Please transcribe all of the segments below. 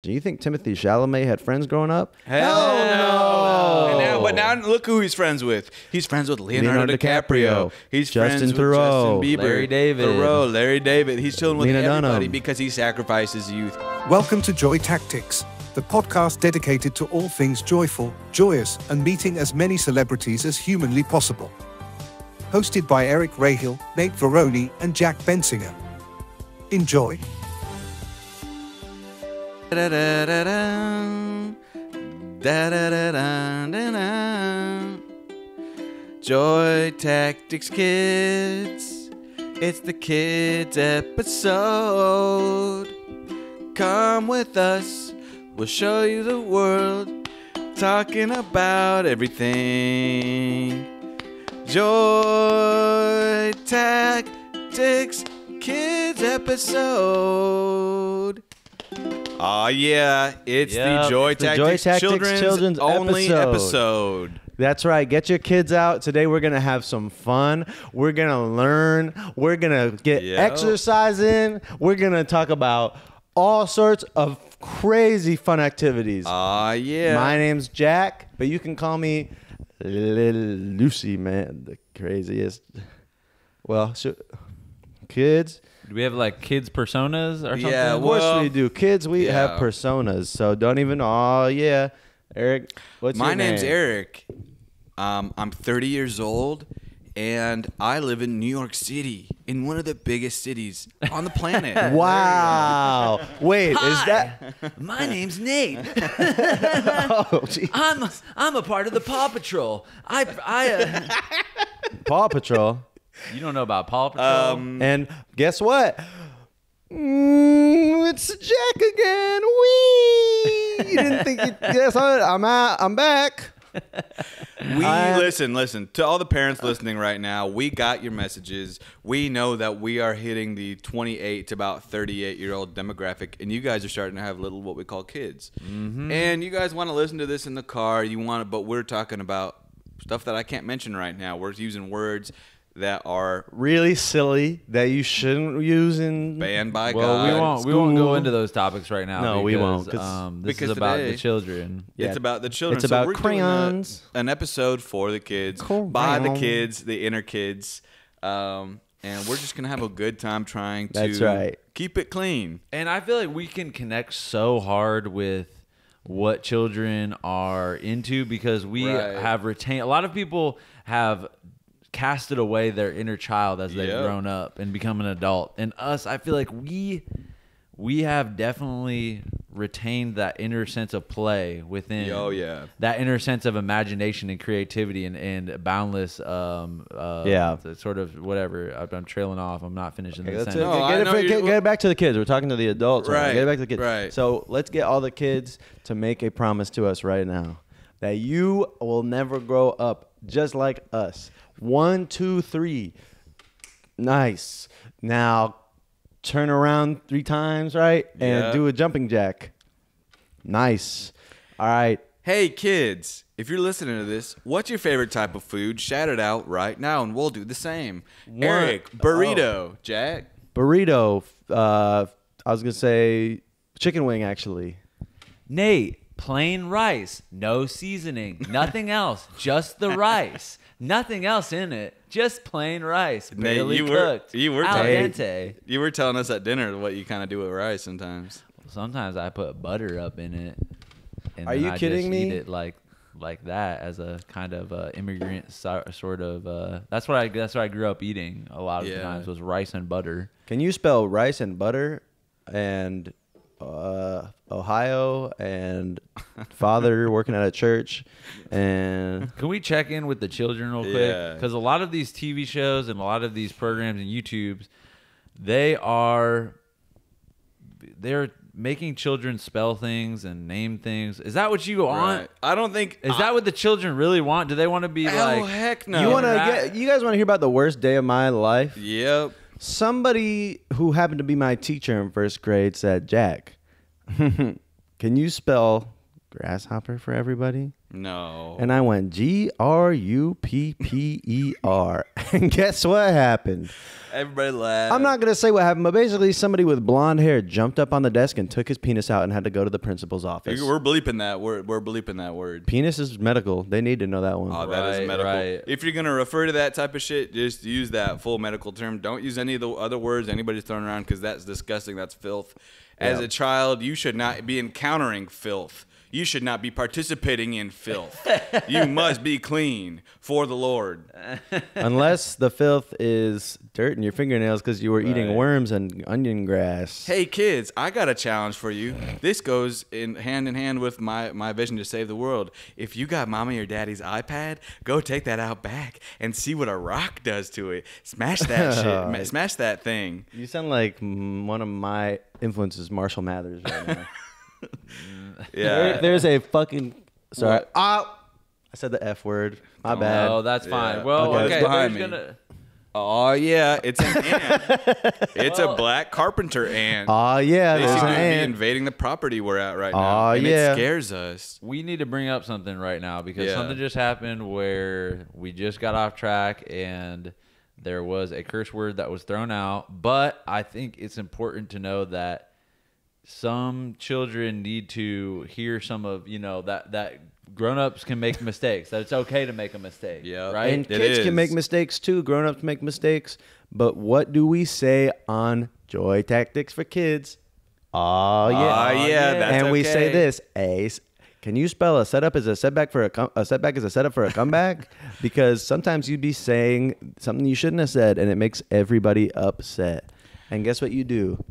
Do you think Timothy Chalamet had friends growing up? Hell no. But now look who he's friends with. He's friends with Leonardo DiCaprio. He's Justin friends Theroux, with Justin Bieber. Larry David. Theroux, Larry David. He's chilling with Lena everybody Dunham. because he sacrifices youth. Welcome to Joy Tactics, the podcast dedicated to all things joyful, joyous, and meeting as many celebrities as humanly possible. Hosted by Eric Rahill, Nate Veroni, and Jack Bensinger. Enjoy. Joy Tactics Kids. It's the kids episode. Come with us. We'll show you the world. Talking about everything. Joy Tactics Kids episode. Aw, yeah, it's the Joy Tactics Children's only episode. That's right. Get your kids out. Today we're going to have some fun. We're going to learn. We're going to get exercise in. We're going to talk about all sorts of crazy fun activities. Aw, yeah. My name's Jack, but you can call me Little Lucy, man. The craziest. Well, kids. Do we have like kids personas or something? Yeah, Of course we do. Kids, we have personas. So don't even. Oh, yeah. Eric, what's your name? My name's Eric. I'm 30 years old, and I live in New York City, in one of the biggest cities on the planet. Wow. Wait, Hi, is that? my name's Nate. Oh, gee. I'm a part of the Paw Patrol. Paw Patrol. You don't know about Paw Patrol? And guess what? It's Jack again. Wee. You didn't think you guess what? I'm out. I'm back. Listen to all the parents listening right now. We got your messages. We know that we are hitting the 28 to about 38-year-old demographic, and you guys are starting to have little what we call kids. Mm-hmm. And you guys want to listen to this in the car. But we're talking about stuff that I can't mention right now. We're using words that are Really silly that you shouldn't use in. banned by Well, God. we won't go into those topics right now. No, because, we won't, this because is about today- the children. It's about the children. It's about we're doing crayons. an episode for the kids, by the kids, the inner kids. And we're just going to have a good time trying to That's right. keep it clean. And I feel like we can connect so hard with what children are into because we have retained. A lot of people have casted away their inner child as they've grown up and become an adult. And us, I feel like we have definitely retained that inner sense of play within. Oh, yeah. That inner sense of imagination and creativity and boundless sort of whatever. I'm trailing off. I'm not finishing the That's it. sentence. Get it back to the kids. We're talking to the adults. Right. Get it back to the kids. Right. So let's get all the kids to make a promise to us right now that you will never grow up just like us. 1, 2, 3. Nice. Now turn around 3 times, right? And do a jumping jack. Nice. All right. Hey, kids, if you're listening to this, what's your favorite type of food? Shout it out right now, and we'll do the same. Eric, burrito. Jack? Burrito. I was going to say chicken wing, actually. Nate, plain rice, no seasoning, nothing else, just the rice. Nothing else in it, just plain rice, barely cooked, al dente. You were telling us at dinner what you kind of do with rice sometimes. Sometimes I put butter up in it. And Are then you I kidding just me? Eat it like that as a kind of immigrant sort of. That's what I grew up eating a lot of the times was rice and butter. Can you spell rice and butter and Ohio and father working at a church and Can we check in with the children real quick? Yeah. Because a lot of these TV shows and a lot of these programs and YouTubes, they're making children spell things and name things. Is that what you want? Right. I don't think... Is that what the children really want? Do they want to be like... Oh, heck no. you guys want to hear about the worst day of my life? Yep. Somebody who happened to be my teacher in first grade said, Jack, can you spell grasshopper for everybody. No. And I went Grupper. And guess what happened? Everybody laughed. I'm not going to say what happened, but basically somebody with blonde hair jumped up on the desk and took his penis out and had to go to the principal's office. We're bleeping that word. We're bleeping that word. Penis is medical. They need to know that one. Oh, that is Right, medical. right. If you're going to refer to that type of shit, just use that full medical term. Don't use any of the other words anybody's throwing around because that's disgusting. That's filth. As Yeah. a child, you should not be encountering filth. You should not be participating in filth. You must be clean for the Lord. Unless the filth is dirt in your fingernails because you were eating worms and onion grass. Hey kids, I got a challenge for you. This goes in hand with my vision to save the world. If you got mommy or daddy's iPad, go take that out back and see what a rock does to it. Smash that shit. Smash that thing. You sound like one of my influences, Marshall Mathers, right now. Yeah. There's a fucking... Sorry. What? I said the F word. My bad. Oh, that's fine. Yeah. Well, Okay. okay. It's behind there's me. gonna- Oh yeah, it's an ant. It's a black carpenter ant. Oh, yeah. They There's seem an to be ant. invading the property we're at right now. Aw, and yeah. it scares us. We need to bring up something right now because Yeah. something just happened where we just got off track and there was a curse word that was thrown out. But I think it's important to know that some children need to hear some of, that grown-ups can make mistakes, that it's okay to make a mistake. Yeah. Right? And It kids is. can make mistakes too. Grown-ups make mistakes. But what do we say on Joy Tactics for Kids? Oh, yeah. Oh yeah, that's and we say okay. this, Ace. Can you spell a setup as a setback for a setback as a setup for a comeback? Because sometimes you'd be saying something you shouldn't have said, and it makes everybody upset. And guess what you do?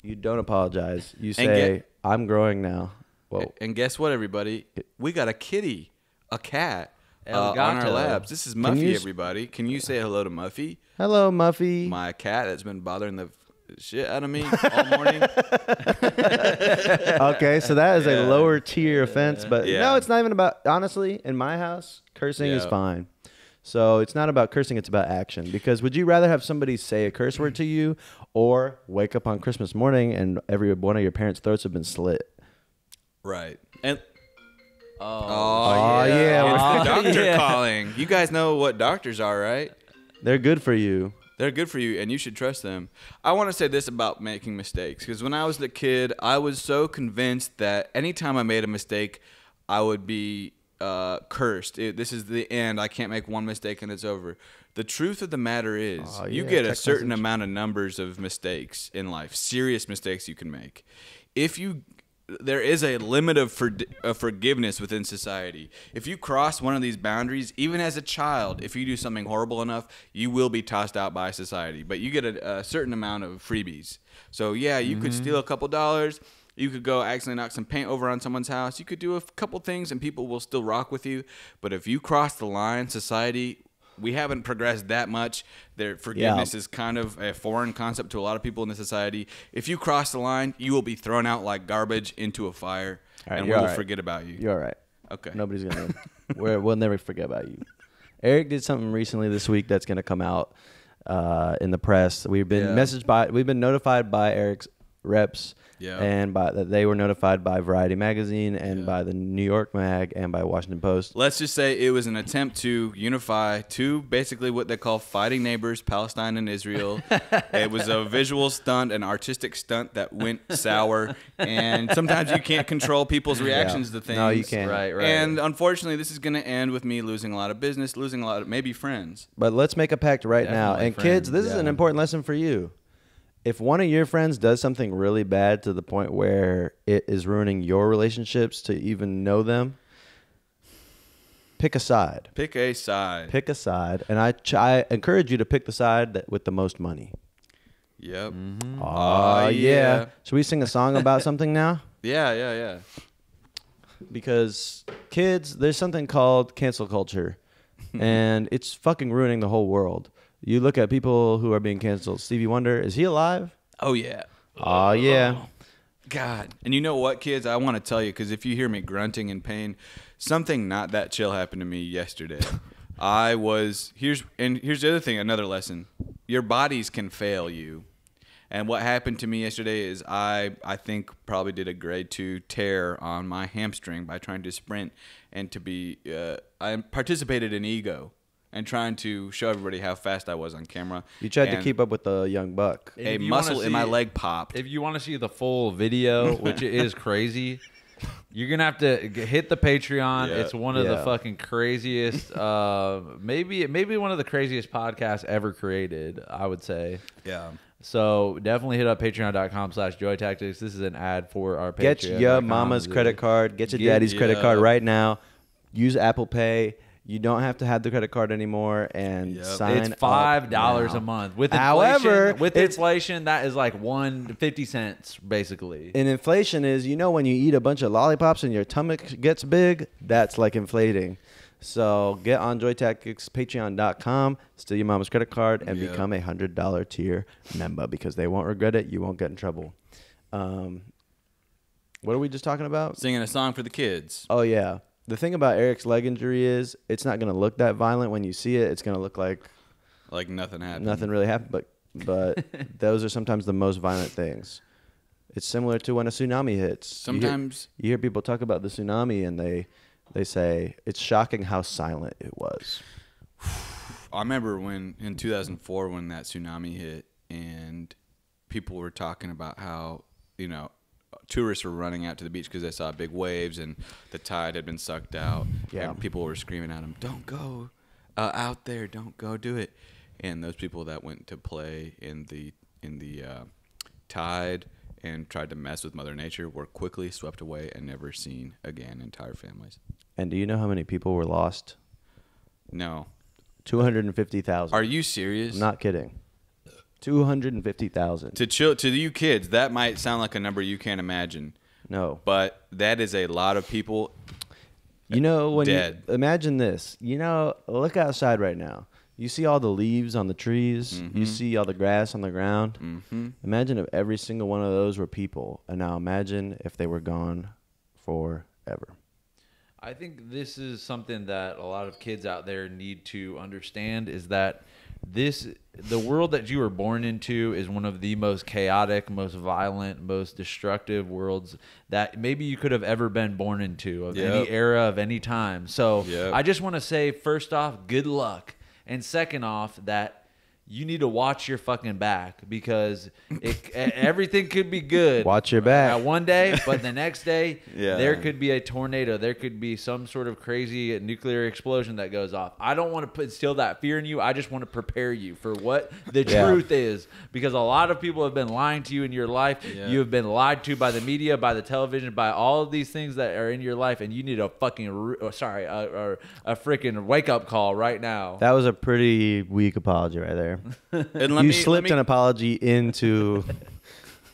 You don't apologize. You say, "I'm growing now." Whoa. And guess what, everybody? We got a kitty, a cat, El on our Gato. laps. This is Can Muffy, you everybody. Can you say hello to Muffy, Hello, Muffy. my cat that's been bothering the shit out of me all morning? Okay, so that is a lower tier offense, but Yeah. no, it's not even about. Honestly, in my house, cursing is Yeah. fine. So it's not about cursing; it's about action. Because would you rather have somebody say a curse word to you, or wake up on Christmas morning and every one of your parents' throats have been slit? Right. And Oh, yeah. It's the doctor Yeah. calling. You guys know what doctors are, right? They're good for you. They're good for you, and you should trust them. I want to say this about making mistakes, because when I was a kid, I was so convinced that anytime I made a mistake, I would be cursed. This is the end. I can't make one mistake and it's over. The truth of the matter is, Oh, you yeah, get a text certain message. amount of numbers of mistakes in life, serious mistakes you can make. There is a limit of forgiveness within society. If you cross one of these boundaries, even as a child, if you do something horrible enough, you will be tossed out by society. But you get a certain amount of freebies. So yeah, you could steal a couple dollars. You could go accidentally knock some paint over on someone's house. You could do a couple things and people will still rock with you. But if you cross the line, society, we haven't progressed that much. Their forgiveness is kind of a foreign concept to a lot of people in the society. If you cross the line, you will be thrown out like garbage into a fire, All right, and we you're will all right. forget about you. You're all right. Okay. Nobody's gonna. We'll never forget about you. Eric did something recently this week that's gonna come out in the press. We've been notified by Eric's reps. Yeah. And that they were notified by Variety Magazine and by the New York Mag and by Washington Post. Let's just say it was an attempt to unify two, basically what they call fighting neighbors, Palestine and Israel. It was a visual stunt, an artistic stunt that went sour. And sometimes you can't control people's reactions to things. No, you can't. Right. And unfortunately, this is going to end with me losing a lot of business, losing a lot of maybe friends. But let's make a pact right now. Definitely And kids, friends, this is an important lesson for you. If one of your friends does something really bad to the point where it is ruining your relationships to even know them, pick a side. Pick a side. Pick a side. And I encourage you to pick the side with the most money. Yep. Oh, yeah. Should we sing a song about something now? Yeah. Because kids, there's something called cancel culture. And it's fucking ruining the whole world. You look at people who are being canceled. Stevie Wonder, is he alive? Oh, yeah. Oh, yeah. God. And you know what, kids? I want to tell you, because if you hear me grunting in pain, something not that chill happened to me yesterday. Here's the other thing, another lesson. Your bodies can fail you. And what happened to me yesterday is I think probably did a grade 2 tear on my hamstring by trying to sprint and to be I participated in ego and trying to show everybody how fast I was on camera. You tried to keep up with the young buck. A muscle in my leg popped. If you want to see the full video, which is crazy, you're gonna have to hit the Patreon. Yeah. It's one of the fucking craziest, maybe one of the craziest podcasts ever created, I would say. Yeah. So definitely hit up patreon.com/joytactics. This is an ad for our Patreon. Get your mama's credit card. Get your daddy's credit card right now. Use Apple Pay. You don't have to have the credit card anymore, and sign It's $5 a month. With However, inflation, that is like 50 cents basically. And inflation is, when you eat a bunch of lollipops and your stomach gets big, that's like inflating. So get on Joy Tactics, patreon.com, steal your mama's credit card, and become a $100 tier member because they won't regret it. You won't get in trouble. What are we just talking about? Singing a song for the kids. Oh, yeah. The thing about Eric's leg injury is it's not going to look that violent when you see it. It's going to look like nothing happened. Nothing really happened, but those are sometimes the most violent things. It's similar to when a tsunami hits. Sometimes you hear people talk about the tsunami and they say it's shocking how silent it was. I remember in 2004 when that tsunami hit and people were talking about how, tourists were running out to the beach because they saw big waves and the tide had been sucked out. Yeah. And people were screaming at them, "Don't go out there! Don't go do it!" And those people that went to play in the tide and tried to mess with Mother Nature were quickly swept away and never seen again. Entire families. And do you know how many people were lost? No. 250,000. Are you serious? I'm not kidding. 250,000. To you kids, that might sound like a number you can't imagine. No. But that is a lot of people When dead. Imagine this. Look outside right now. You see all the leaves on the trees. Mm-hmm. You see all the grass on the ground. Mm-hmm. Imagine if every single one of those were people. And now imagine if they were gone forever. I think this is something that a lot of kids out there need to understand is that the world that you were born into is one of the most chaotic, most violent, most destructive worlds that maybe you could have ever been born into of any era of any time. So I just want to say, first off, good luck. And second off, that you need to watch your fucking back because everything could be good. Watch your back. One day, but the next day, Yeah. there could be a tornado. There could be some sort of crazy nuclear explosion that goes off. I don't want to instill that fear in you. I just want to prepare you for what the truth is because a lot of people have been lying to you in your life. Yeah. You have been lied to by the media, by the television, by all of these things that are in your life, and you need a fucking a freaking wake up call right now. That was a pretty weak apology right there. And You slipped an apology into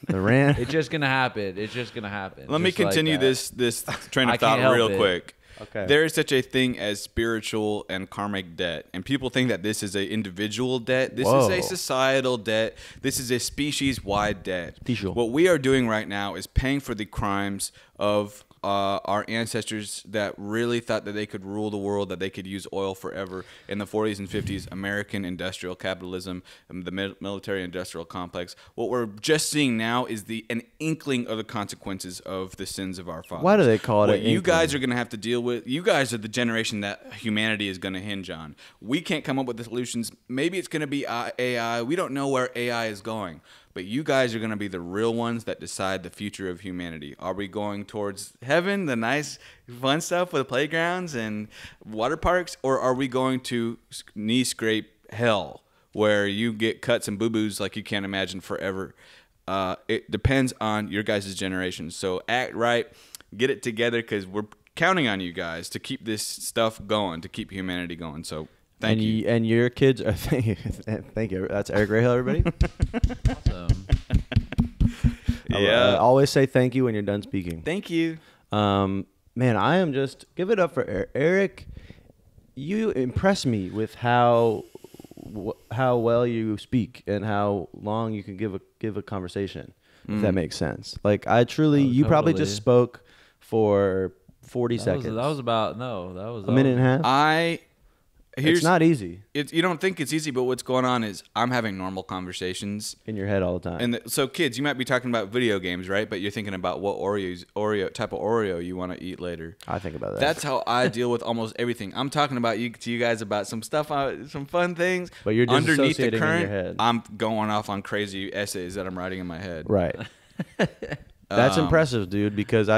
the rant. It's just gonna happen. It's just gonna happen. Let me Just like continue that. this train I of can't thought help real it. quick. Okay. There is such a thing as spiritual and karmic debt, and people think that this is an individual debt. This is a Whoa. societal debt. This is a species-wide debt. Special. What we are doing right now is paying for the crimes of our ancestors that really thought that they could rule the world, that they could use oil forever in the 40s and 50s, American industrial capitalism, the military-industrial complex. What we're just seeing now is an inkling of the consequences of the sins of our fathers. Why do they call it What an you inkling? guys are going to have to deal with? You guys are the generation that humanity is going to hinge on. We can't come up with the solutions. Maybe it's going to be AI. We don't know where AI is going. But you guys are going to be the real ones that decide the future of humanity. Are we going towards heaven, the nice, fun stuff with playgrounds and water parks? Or are we going to knee scrape hell where you get cuts and boo-boos like you can't imagine forever? It depends on your guys' generation. So act right. Get it together because we're counting on you guys to keep this stuff going, to keep humanity going. So thank you. And your kids are thank you. That's Eric Rahal, everybody. Awesome. Yeah. Always say thank you when you're done speaking. Thank you. Man, I am just give it up for Eric. You impress me with how well you speak and how long you can give a conversation. If that makes sense. Like I truly, you probably totally. just spoke for 40 seconds. That was about no. That was a minute and a half. I It's not easy You don't think it's easy, but what's going on is I'm having normal conversations in your head all the time. And so kids, you might be talking about video games, right? But you're thinking about what type of Oreo you want to eat later. I think about that. That's how I deal with almost everything. I'm talking about to you guys about some stuff, some fun things. But you're just underneath the in current. your head. I'm going off on crazy essays that I'm writing in my head. Right. That's impressive, dude. Because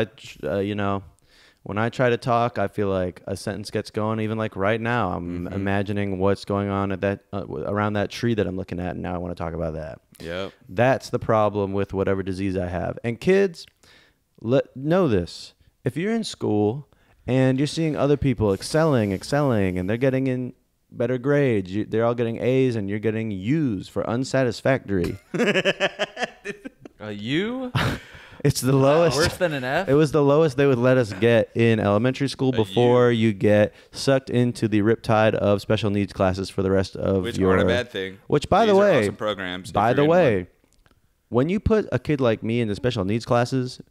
when I try to talk, I feel like a sentence gets going. Even like right now, I'm imagining what's going on at that around that tree that I'm looking at, and now I want to talk about that. Yep. That's the problem with whatever disease I have. And kids, know this: if you're in school and you're seeing other people excelling, and they're getting in better grades, they're all getting A's, and you're getting U's for unsatisfactory. A U? It's the lowest. Worse than an F? It was the lowest they would let us get in elementary school before you get sucked into the riptide of special needs classes for the rest of Which your... aren't a bad thing. Which, by the These are way... awesome programs. By the way, when you put a kid like me into special needs classes,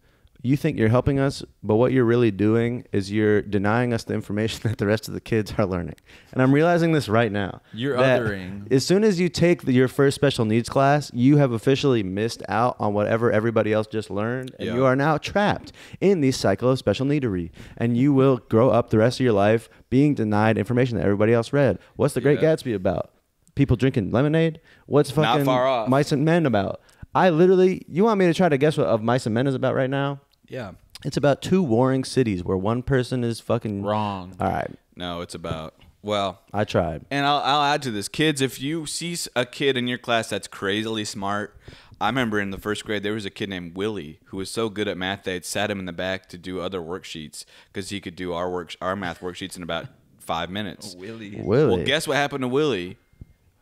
you think you're helping us, but what you're really doing is you're denying us the information that the rest of the kids are learning. And I'm realizing this right now. You're othering. As soon as you take your first special needs class, you have officially missed out on whatever everybody else just learned, and you are now trapped in the cycle of special needery. And you will grow up the rest of your life being denied information that everybody else read. What's The Great Gatsby about? People drinking lemonade? What's fucking Not far off. Mice and Men about? You want me to try to guess what Of Mice and Men is about right now? Yeah. It's about two warring cities where one person is fucking wrong. All right. No, it's about, well. I tried. And I'll add to this. Kids, if you see a kid in your class that's crazily smart, I remember in the first grade there was a kid named Willie who was so good at math they had sat him in the back to do other worksheets because he could do our math worksheets in about 5 minutes. Willie. Willie. Well, guess what happened to Willie?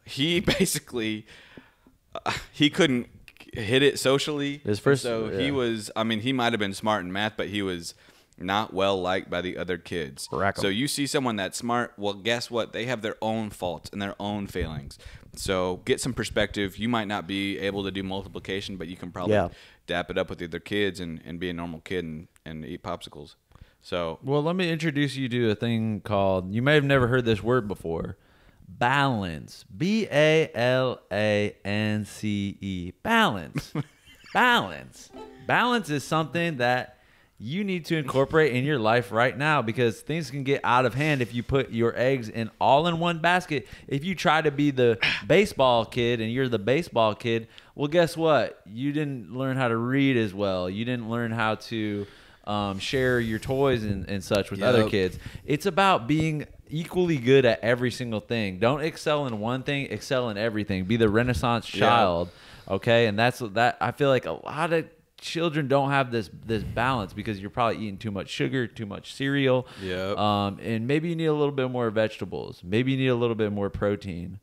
He basically, he couldn't hit it socially. He was, he might have been smart in math, but he was not well liked by the other kids. So you see someone that's smart, well, guess what? They have their own faults and their own failings. So get some perspective. You might not be able to do multiplication, but you can probably dap it up with the other kids and be a normal kid and eat popsicles. So, well, let me introduce you to a thing called, you may have never heard this word before, balance. BALANCE. Balance. Balance. Balance is something that you need to incorporate in your life right now because things can get out of hand if you put your eggs all in one basket. If you try to be the baseball kid and you're the baseball kid, well, guess what? You didn't learn how to read as well. You didn't learn how to share your toys and such with other kids. It's about being equally good at every single thing. Don't excel in one thing, excel in everything. Be the Renaissance child, okay? And that's that. I feel like a lot of children don't have this balance because you're probably eating too much sugar, too much cereal. And maybe you need a little bit more vegetables. Maybe you need a little bit more protein.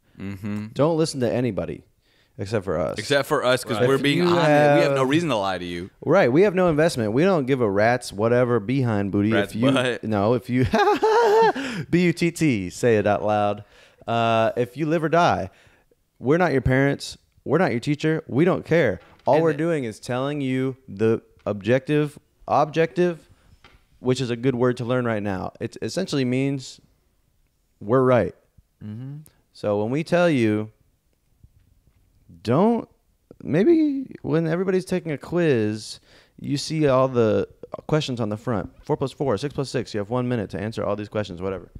Don't listen to anybody. Except for us. Because we're being honest. We have no reason to lie to you. Right. We have no investment. We don't give a rat's whatever behind booty. Rat's butt. No, if you... B-U-T-T. Say it out loud. If you live or die, we're not your parents. We're not your teacher. We don't care. All we're doing is telling you the objective, which is a good word to learn right now. It essentially means we're right. So when we tell you... maybe when everybody's taking a quiz, you see all the questions on the front. 4 plus 4, 6 plus 6. You have 1 minute to answer all these questions, whatever.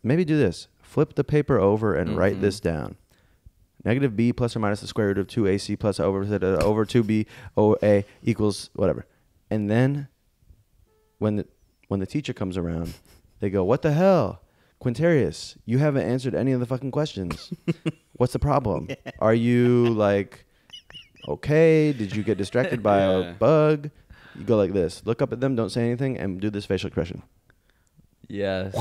Maybe do this. Flip the paper over and write this down. Negative b plus or minus the square root of 2ac plus over 2b over a equals whatever. And then when the teacher comes around, they go, what the hell? Quintarius, you haven't answered any of the fucking questions. What's the problem? Are you like, okay? Did you get distracted by a bug? You go like this. Look up at them, don't say anything, and do this facial expression. Yes.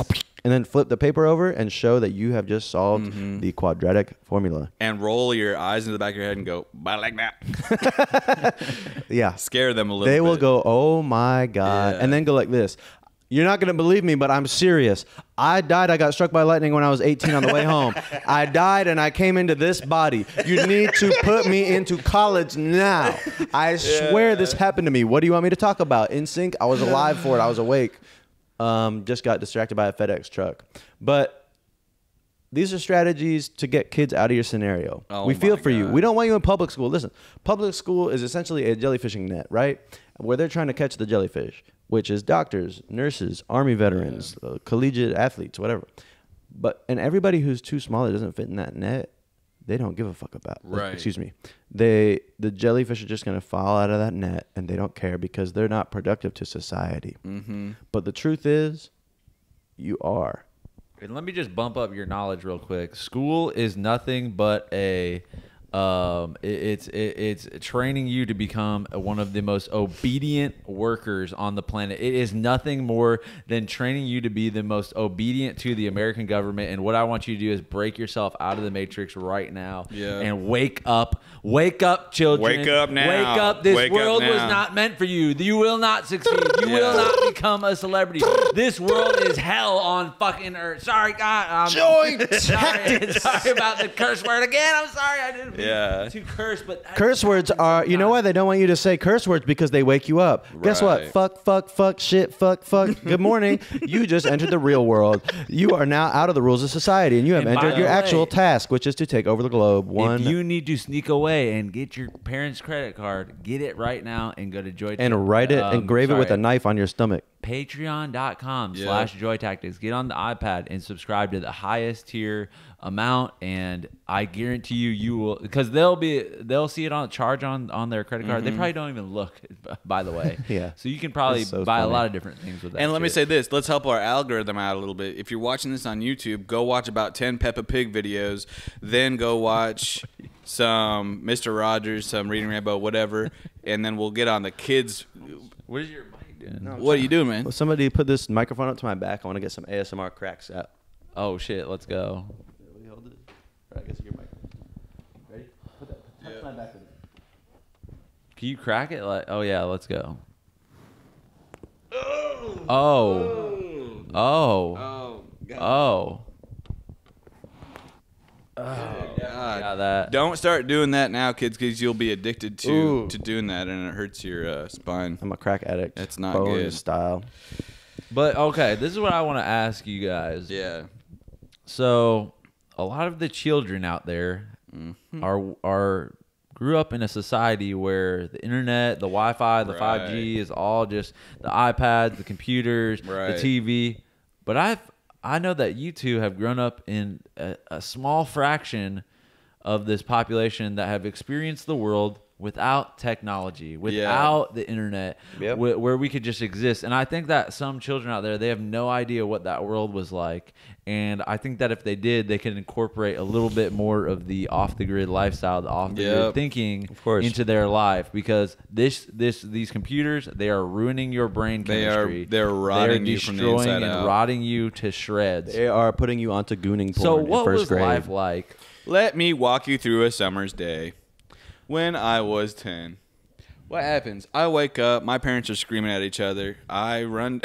And then flip the paper over and show that you have just solved the quadratic formula. And roll your eyes into the back of your head and go, bye like that. Yeah. Scare them a little bit. They will go, oh my God. Yeah. And then go like this. You're not going to believe me, but I'm serious. I got struck by lightning when I was 18 on the way home. I died and I came into this body. You need to put me into college now. I swear this happened to me. What do you want me to talk about? In sync, I was alive for it. I was awake. Just got distracted by a FedEx truck. But these are strategies to get kids out of your scenario. Oh We feel my for you. God. We don't want you in public school. Listen, public school is essentially a jellyfishing net, right? Where they're trying to catch the jellyfish, which is doctors, nurses, army veterans, collegiate athletes, whatever. And everybody who's too small that doesn't fit in that net, they don't give a fuck about. Right. Excuse me. The jellyfish are just going to fall out of that net, and they don't care because they're not productive to society. Mm-hmm. But the truth is, you are. And let me just bump up your knowledge real quick. School is nothing but it's training you to become one of the most obedient workers on the planet. It is nothing more than training you to be the most obedient to the American government. And what I want you to do is break yourself out of the matrix right now and wake up. Wake up, children. Wake up now. Wake up. This Wake up world was now. not meant for you. You will not succeed. You will not become a celebrity. This world is hell on fucking earth. Sorry, God. Sorry about the curse word again. I'm sorry. I didn't mean to curse, but Curse words are, you know why they don't want you to say curse words? Because they wake you up. Guess what? Right. Fuck, shit, fuck. Good morning. You just entered the real world. You are now out of the rules of society, and you have And by entered the your way, actual task, which is to take over the globe. If you need to sneak away and get your parents' credit card, get it right now and go to Joy and write it, engrave it with a knife on your stomach. Patreon.com/joytactics. Get on the iPad and subscribe to the highest tier amount, and I guarantee you will, because they'll see it on charge on their credit card. They probably don't even look, by the way. Yeah. So you can probably That's so buy a funny. lot of different things with that. And let me shit. say this. Let's help our algorithm out a little bit. If you're watching this on YouTube, go watch about 10 Peppa Pig videos. Then go watch some Mr. Rogers, some Reading Rainbow, whatever. And then we'll get on the kids. What is your mic doing? What are you doing, man? Well, somebody put this microphone up to my back. I want to get some ASMR cracks out. Oh shit, let's go. Will you hold it? Or I guess your mic. Ready? Put that touch my back with it. Can you crack it? Like, oh yeah, let's go. Oh. God. Yeah, that. Don't start doing that now, kids, because you'll be addicted to doing that, and it hurts your spine. I'm a crack addict. That's not Bone good. style. But okay, this is what I want to ask you guys. Yeah. So, a lot of the children out there are grew up in a society where the internet, the Wi-Fi, the 5G is all just the iPads, the computers, the TV. But I know that you two have grown up in a small fraction of this population that have experienced the world without technology, without the internet, where we could just exist. And I think that some children out there, they have no idea what that world was like. And I think that if they did, they could incorporate a little bit more of the off-the-grid lifestyle, the off-the-grid thinking into their life. Because these computers, they are ruining your brain chemistry. They're rotting you from the inside out. Rotting you to shreds. They are putting you onto gooning porn So in what first was grade. life like? Let me walk you through a summer's day. When I was 10, what happens? I wake up. My parents are screaming at each other. I run.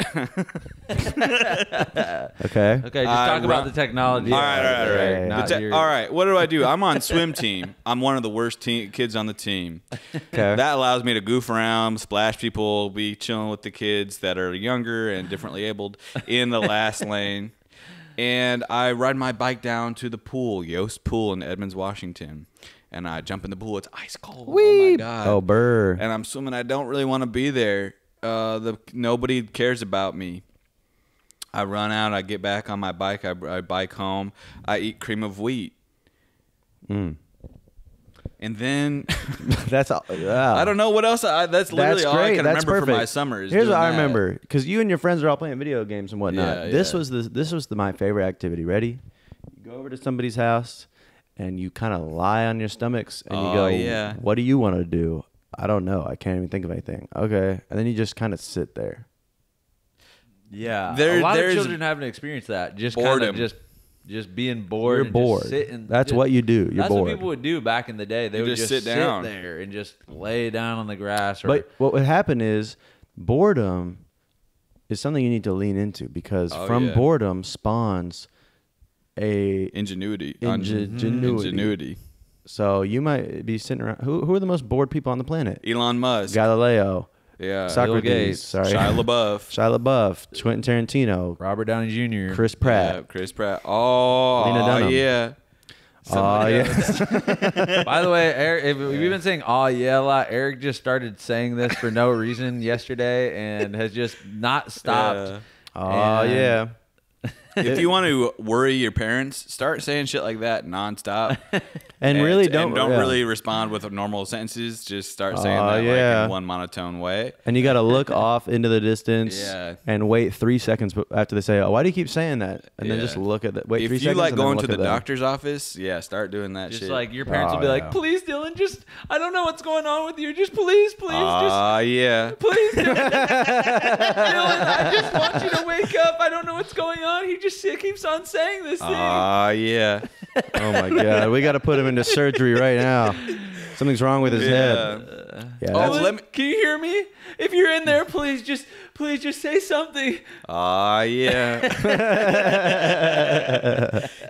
Okay. Okay, just talk about the technology. All right. Not your- All right. What do? I'm on swim team. I'm one of the worst kids on the team. Okay. That allows me to goof around, splash people, be chilling with the kids that are younger and differently abled in the last lane. And I ride my bike down to the pool, Yost Pool in Edmonds, Washington. And I jump in the pool. It's ice cold. Oh, my God. Oh, burr. And I'm swimming. I don't really want to be there. Nobody cares about me. I run out. I get back on my bike. I bike home. I eat cream of wheat. And then That's all. Wow. I don't know what else. That's literally all I can remember from my summers. Here's what doing I that. remember, because you and your friends are all playing video games and whatnot. Yeah, this yeah. was my favorite activity. Ready? You go over to somebody's house and you kind of lie on your stomachs and you Oh, go, yeah. "What do you want to do?" I don't know. I can't even think of anything. Okay, and then you just kind of sit there. Yeah, There- a lot of there's children haven't experienced that. Just boredom. kind of just being bored. You're and bored. Just sitting, That's what you do. You're that's bored. what people would do back in the day. They You would just just sit down. there and just lay down on the grass. Or, But what would happen is boredom is something you need to lean into, because Oh, from yeah. boredom spawns a Ingenuity. Ingenuity. So you might be sitting around. Who are the most bored people on the planet? Elon Musk. Galileo. Yeah. Socrates. Gates. Sorry. Shia LaBeouf. Shia LaBeouf. Quentin Tarantino. Robert Downey Jr. Chris Pratt. Yeah, Chris Pratt. Oh, Lena Dunham. yeah. Oh, yeah. By the way, Eric, if we've been saying "oh yeah" a lot. Eric just started saying this for no reason yesterday and has just not stopped. Yeah. Oh, And- yeah. If you want to worry your parents, start saying shit like that nonstop. And really don't yeah. really respond with normal sentences. Just start saying that like yeah. in one monotone way. And you got to look off into the distance Yeah. and wait 3 seconds after they say, "Oh, why do you keep saying that?" And then Yeah. just look at that. Wait If 3 you seconds. like and then going look to the at them. doctor's office, yeah, start doing that Just shit. like your parents Oh, will be like, yeah. "Please, Dylan, just I don't know what's going on with you. Just please, yeah. please, Dylan, I just want you to wake up. I don't know what's going on. He just keeps on saying this thing." Yeah. Oh my god, we got to put him into surgery right now. Something's wrong with his head. Yeah. Oh, that's- let me. Can you hear me? If you're in there, please just say something. Yeah.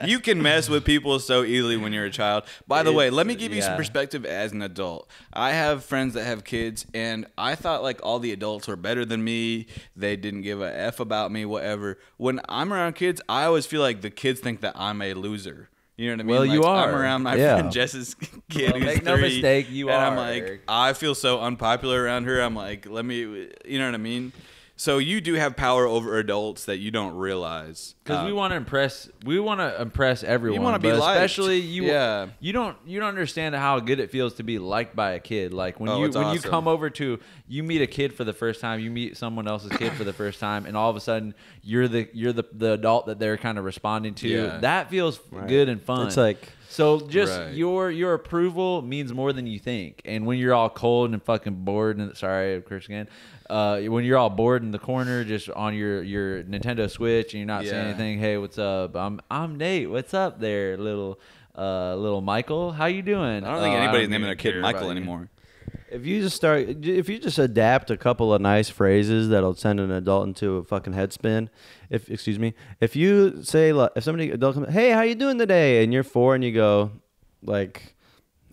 You can mess with people so easily when you're a child. By the way, let me give you some yeah. perspective as an adult. I have friends that have kids, and I thought like all the adults were better than me. They didn't give a F about me, whatever. When I'm around kids, I always feel like the kids think that I'm a loser. You know what I mean? Well, you I'm are. around my Yeah. friend Jess's kid Well, who's make no 3, mistake, you and are, I'm like, Eric. I feel so unpopular around her. I'm like, let me, you know what I mean? So you do have power over adults that you don't realize. Because we want to impress everyone. wanna be but liked. especially you. Yeah. You don't understand how good it feels to be liked by a kid. Like when you it's you awesome. come over to you meet a kid for the first time, you meet someone else's kid for the first time, and all of a sudden you're the adult that they're kind of responding to. Yeah. That feels good and fun. It's like So just Right. your approval means more than you think. And when you're all cold and fucking bored, and sorry, of course again, when you're all bored in the corner, just on your Nintendo Switch, and you're not saying Yeah. anything. Hey, what's up? I'm Nate. What's up there, little Michael? How you doing? I don't think anybody's naming their even kid care Michael about you. anymore. if you just adapt a couple of nice phrases that'll send an adult into a fucking headspin. If you say like, if somebody adult comes, "Hey, how you doing today?" and you're 4 and you go like,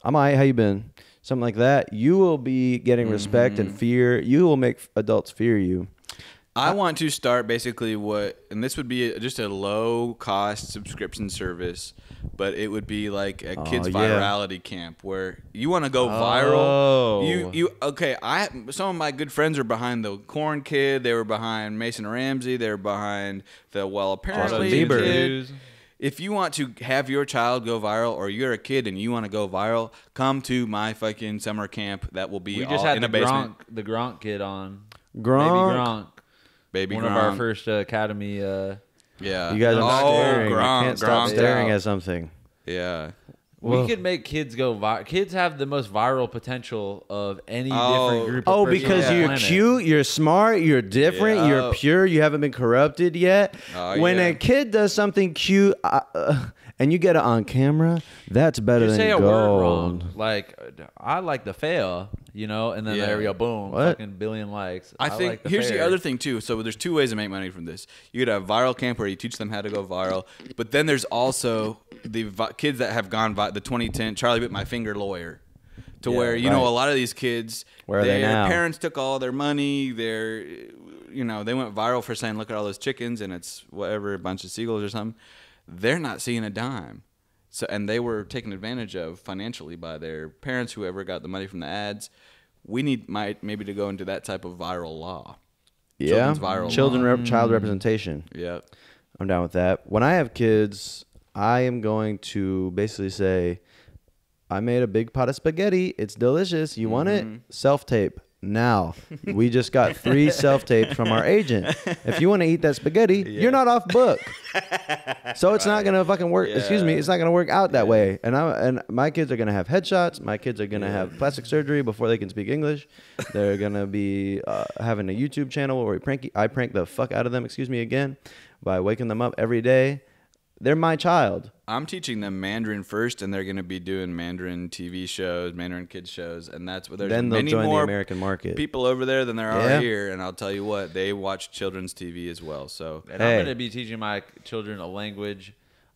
"I'm alright, how you been?" Something like that, you will be getting respect and fear. You will make adults fear you. I want to start basically and this would be just a low cost subscription service, but it would be like a kids yeah. virality camp where you want to go viral. Okay. Some of my good friends are behind the Corn Kid. They were behind Mason Ramsey. They were behind the apparently Justin Bieber. kid. If you want to have your child go viral, or you're a kid and you want to go viral, come to my fucking summer camp. That will be We all just had in the a basement. the Gronk kid on. Gronk. Baby One Gronk. of our first Academy. Yeah. You guys are staring. Gronk, I can't stop Gronked staring out. at something. Yeah. We could make kids go viral. Kids have the most viral potential of any Oh. different group of Oh, persons because on the you're planet. cute, you're smart, you're different, Yeah. you're pure, you haven't been corrupted yet. Oh, When yeah. a kid does something cute and you get it on camera, that's better You than say a gold. word wrong. Like, I like the fair, and then Yeah. there we go, boom, What? fucking billion likes. I think like the here's the fair. other thing too. So there's 2 ways to make money from this. You could have viral camp where you teach them how to go viral, but then there's also the kids that have gone the 2010 Charlie Bit My Finger lawyer, to where right. a lot of these kids, Where are they their now? parents took all their money. They went viral for saying, "Look at all those chickens," and it's whatever, a bunch of seagulls or something. They're not seeing a dime. So, and they were taken advantage of financially by their parents, whoever got the money from the ads. We need maybe to go into that type of viral law. Yeah, Children's viral child representation. Yeah. I'm down with that. When I have kids, I am going to basically say, "I made a big pot of spaghetti. It's delicious. You want it? Self-tape now." We just got 3 self-tapes from our agent. If you want to eat that spaghetti, you're not off book. So it's not gonna fucking work. Excuse me, it's not gonna work out that way. And my kids are gonna have headshots. My kids are gonna have plastic surgery before they can speak English. They're gonna be having a YouTube channel where I prank the fuck out of them. Excuse me again, by waking them up every day. They're my child. I'm teaching them Mandarin first, and they're going to be doing Mandarin TV shows, Mandarin kids shows, and that's what there's Then they'll many join the more American market. people over there than there are Yeah. here. And I'll tell you what, they watch children's TV as well. So And I'm going to be teaching my children a language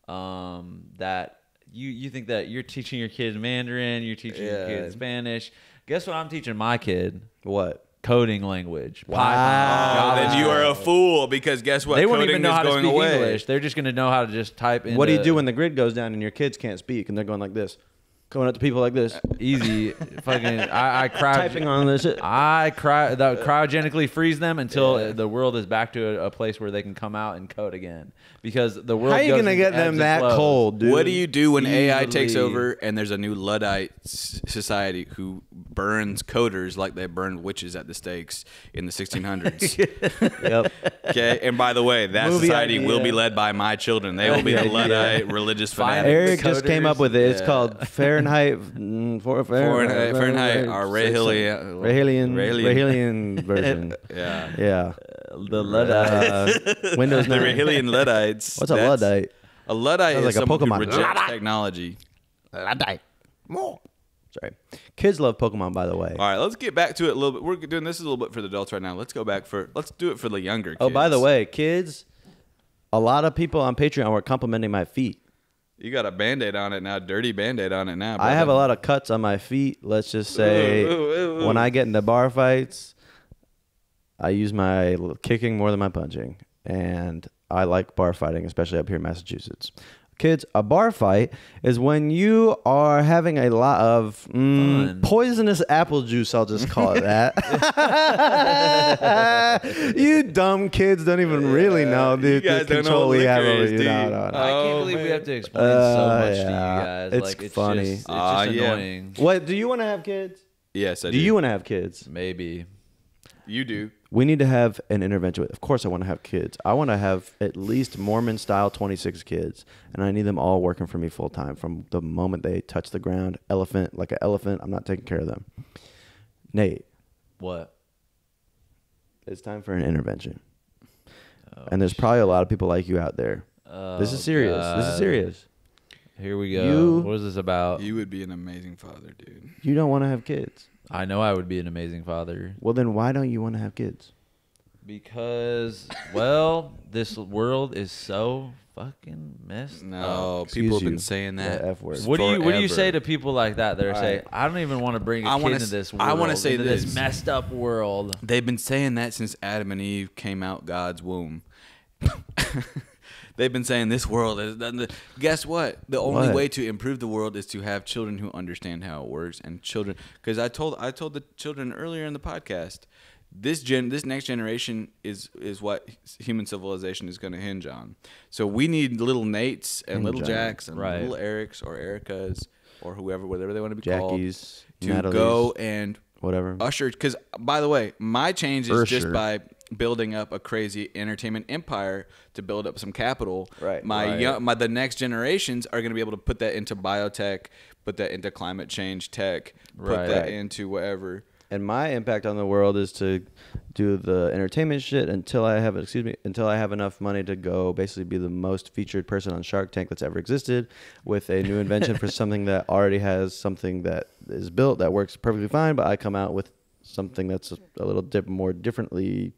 that you think that you're teaching your kid Mandarin, you're teaching your kid Spanish. Guess what I'm teaching my kid? What? coding language. Wow. Python, Then you are a fool because guess what? They won't Coding even know is how to going speak away. English. They're just going to know how to just type in. What do you do when the grid goes down and your kids can't speak and they're going like this? Going up to people like this. Easy. Fucking, I Typing on this shit. cryogenically freeze them until the world is back to a place where they can come out and code again. Because the world. How are you going to get them that cold, dude? What do you do when AI takes Easily. over and there's a new Luddite society who burns coders like they burned witches at the stakes in the 1600s? Yep. Okay, and by the way, that Movie society idea. will be led by my children. They will be the Luddite religious fanatics. Eric just came up with it. It's Yeah. called Fahrenheit. Fahrenheit, our Rahelian version. Yeah. Yeah. The Luddite. Windows The 9. Rahelian Luddites. What's a Luddite? A Luddite Sounds is like a someone who Pokemon. rejects technology. Luddite. More. Sorry. Kids love Pokemon, by the way. All right, let's get back to it a little bit. We're doing this a little bit for the adults right now. Let's do it for the younger kids. Oh, by the way, kids, a lot of people on Patreon were complimenting my feet. You got a Band-Aid on it now, dirty Band-Aid on it now. I have a lot of cuts on my feet. Let's just say when I get into bar fights, I use my kicking more than my punching. And I like bar fighting, especially up here in Massachusetts. Kids, a bar fight is when you are having a lot of poisonous apple juice, I'll just call it that. You dumb kids don't even really know the guys don't know control what we have liquor over is, you. dude. No. I can't believe we have to explain so much to you guys. It's Like, it's funny. Just, it's just Yeah. annoying. What, do you want to have kids? Yes, I Do do. you want to have kids? Maybe. You do. We need to have an intervention. Of course, I want to have kids. I want to have at least Mormon-style 26 kids, and I need them all working for me full-time from the moment they touch the ground. Elephant, like an elephant, I'm not taking care of them. Nate, What? it's time for an intervention. And there's probably a lot of people like you out there. This is serious. This is God. serious. Here we go. You- What is this about? You would be an amazing father, dude. You don't want to have kids. I know I would be an amazing father. Well, then why don't you want to have kids? Because, well, this world is so fucking messed up. No, Excuse people have you. been saying that. The F word. What do you forever. say to people like that? They're All saying, right. "I don't even want to bring a I kid wanna into s- this world. I wanna say into this this. messed up world." They've been saying that since Adam and Eve came out God's womb. They've been saying this world is. Guess what? The only What? way to improve the world is to have children who understand how it works, and children. Because I told the children earlier in the podcast, this next generation is what human civilization is going to hinge on. So we need little Nates and little Hinge on. Jacks and Right. little Erics or Ericas or whoever, whatever they want to be Jackie's, called, to Natalie's, go and whatever. usher. Because by the way, my change is just Usher. by building up a crazy entertainment empire to build up some capital. Right. The next generations are going to be able to put that into biotech, put that into climate change tech, put Right. that Right. into whatever. And my impact on the world is to do the entertainment shit until I have enough money to go basically be the most featured person on Shark Tank that's ever existed with a new invention for something that already has something that is built that works perfectly fine, but I come out with something that's a little more differently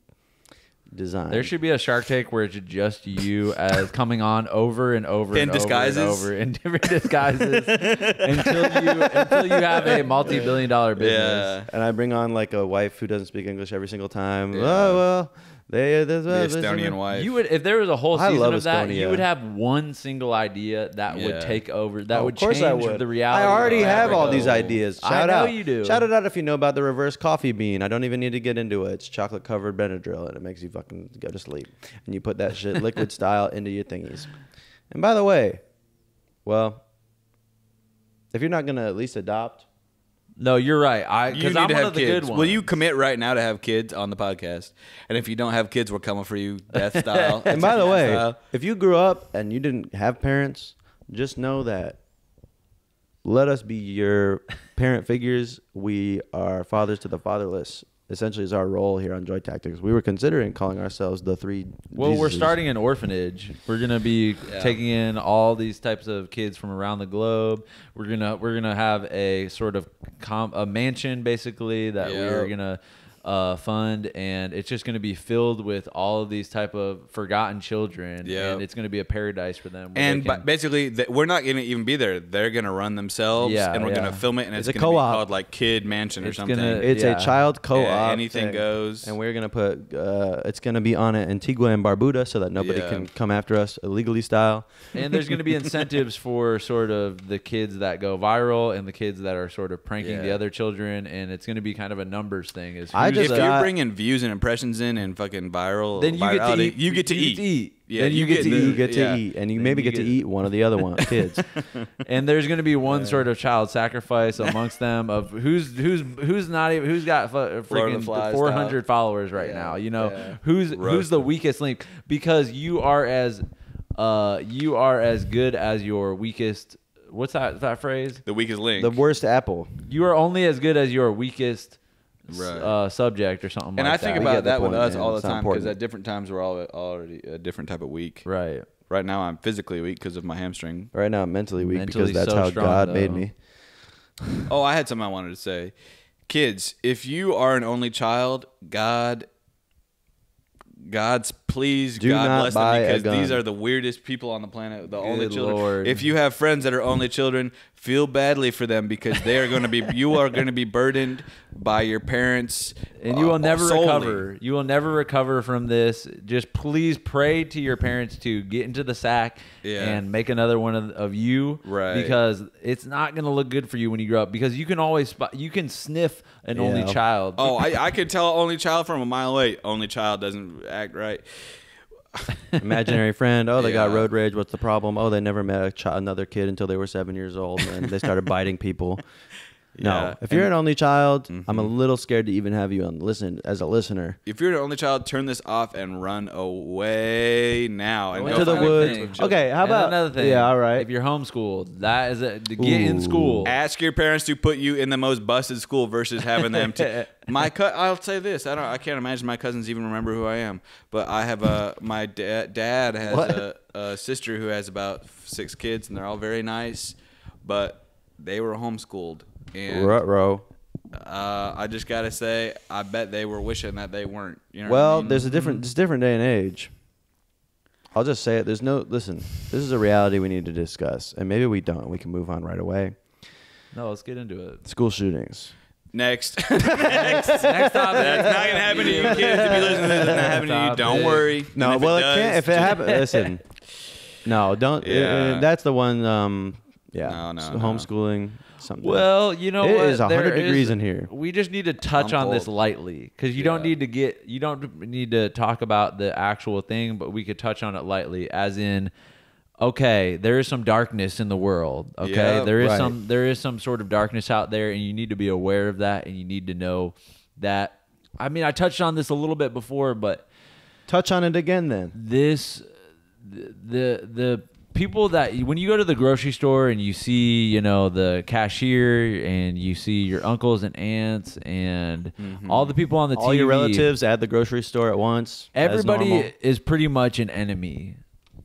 designed. There should be a Shark Tank where it's just you as coming on over and over In and disguises? over and over in different disguises until you have a multi-billion-dollar business. And I bring on like a wife who doesn't speak English every single time. Oh well, the Estonian wife. You would, if there was a whole I season love of that, Estonia. you would have one single idea that would Yeah. take over. That Oh, would of course change I would. the reality. I already of have all Africa. these ideas. I Shout know out. you do. Shout it out if you know about the reverse coffee bean. I don't even need to get into it. It's chocolate covered Benadryl and it makes you fucking go to sleep. And you put that shit liquid style into your thingies. And by the way, well, if you're not gonna at least adopt, No, you're right. You Because need I'm to one have of the kids. good ones. Will you commit right now to have kids on the podcast? And if you don't have kids, we're coming for you, death style. and by the way, style. if you grew up and you didn't have parents, just know that let us be your parent figures. We are fathers to the fatherless. Essentially, is our role here on Joy Tactics. We were considering calling ourselves the three. Well, we're Jesuses. starting an orphanage. We're gonna be taking in all these types of kids from around the globe. We're gonna have a sort of a mansion basically that we're gonna fund, and it's just going to be filled with all of these type of forgotten children, and it's going to be a paradise for them. And basically, we're not going to even be there. They're going to run themselves, and we're going to film it, and it's going to be called like Kid Mansion or something. It's a child co-op. Anything goes. And we're going to put, it's going to be on Antigua and Barbuda so that nobody can come after us illegally style. And there's going to be incentives for sort of the kids that go viral and the kids that are sort of pranking the other children, and it's going to be kind of a numbers thing. If you're bringing views and impressions in and fucking viral, then you get to eat. Yeah, then you get to eat, and you maybe get to eat one of the other kids. And there's going to be one sort of child sacrifice amongst them of who's got freaking 400 followers right now. You know, who's the weakest link, because you are as good as your weakest. What's that phrase? The weakest link. The worst apple. You are only as good as your weakest subject or something. And like I think that. about that with us all the time, because at different times we're all already a different type of weak. Right. Right now I'm physically weak because of my hamstring. Right now I'm mentally weak because that's how God made me. Oh, I had something I wanted to say. Kids, if you are an only child, God's please, do God not bless buy them, because a gun. these are the weirdest people on the planet. The only children. Lord. If you have friends that are only children, feel badly for them, because they are going to be. You are going to be burdened by your parents, and you will never solely. recover. You will never recover from this. Just please pray to your parents to get into the sack and make another one of you, right? Because it's not going to look good for you when you grow up. Because you can always sniff an only child. Oh, I could tell an only child from a mile away. Only child doesn't act right. Imaginary friend. Oh, they got road rage. What's the problem? Oh, they never met another kid until they were 7 years old, and they started biting people. No, if you're an only child, I'm a little scared to even have you listen as a listener. If you're an only child, turn this off and run away now. And to the woods. Okay, how about another thing? Yeah, all right. If you're homeschooled, that is to get in school. Ask your parents to put you in the most busted school versus having them to. I'll say this. I can't imagine my cousins even remember who I am. But I have my dad has a sister who has about 6 kids, and they're all very nice, but they were homeschooled. And I just gotta say, I bet they were wishing that they weren't. You know what I mean? There's a different day and age. I'll just say it. Listen, this is a reality we need to discuss, and maybe we don't. We can move on right away. No, let's get into it. School shootings. Next. Next topic. That's not gonna happen to you, kids. If you listen to this, it's not happening to you. Don't worry. No, it can't. If it happens, listen. No, don't. Yeah. That's the one. No. Homeschooling. Something. Well, you know it what? is 100 degrees in here. We just need to touch on this lightly, because you don't need to talk about the actual thing, but we could touch on it lightly, as in, okay, there is some darkness in the world. Okay, there is some sort of darkness out there, and you need to be aware of that, and you need to know that. I mean, I touched on this a little bit before, but touch on it again. Then the people that when you go to the grocery store and you see, the cashier, and you see your uncles and aunts and all the people on the all TV, your relatives at the grocery store at once. Everybody is pretty much an enemy.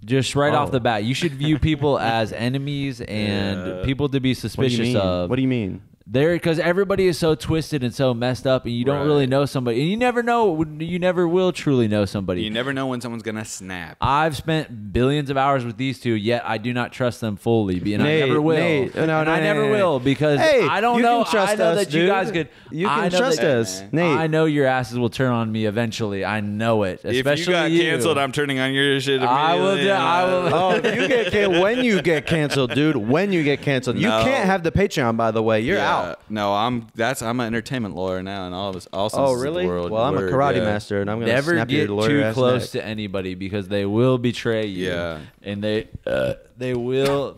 Just right off the bat, you should view people as enemies and people to be suspicious of. What do you mean? Because everybody is so twisted and so messed up, and you don't really know somebody, and you never know. You never will truly know somebody. You never know when someone's gonna snap. I've spent billions of hours with these two, yet I do not trust them fully, and I never will. I never will, because I don't know. I know that you guys could. You can trust us, Nate. I know your asses will turn on me eventually. I know it. Especially if you got canceled, I'm turning on your shit I immediately. will. Oh, you when you get canceled, dude. When you get canceled, you can't have the Patreon. By the way, you're out. No, I'm an entertainment lawyer now, and all this. Oh, really? Well, I'm a karate master, and I'm gonna never snap get your lawyer too close neck. to anybody, because they will betray you. Yeah, and they will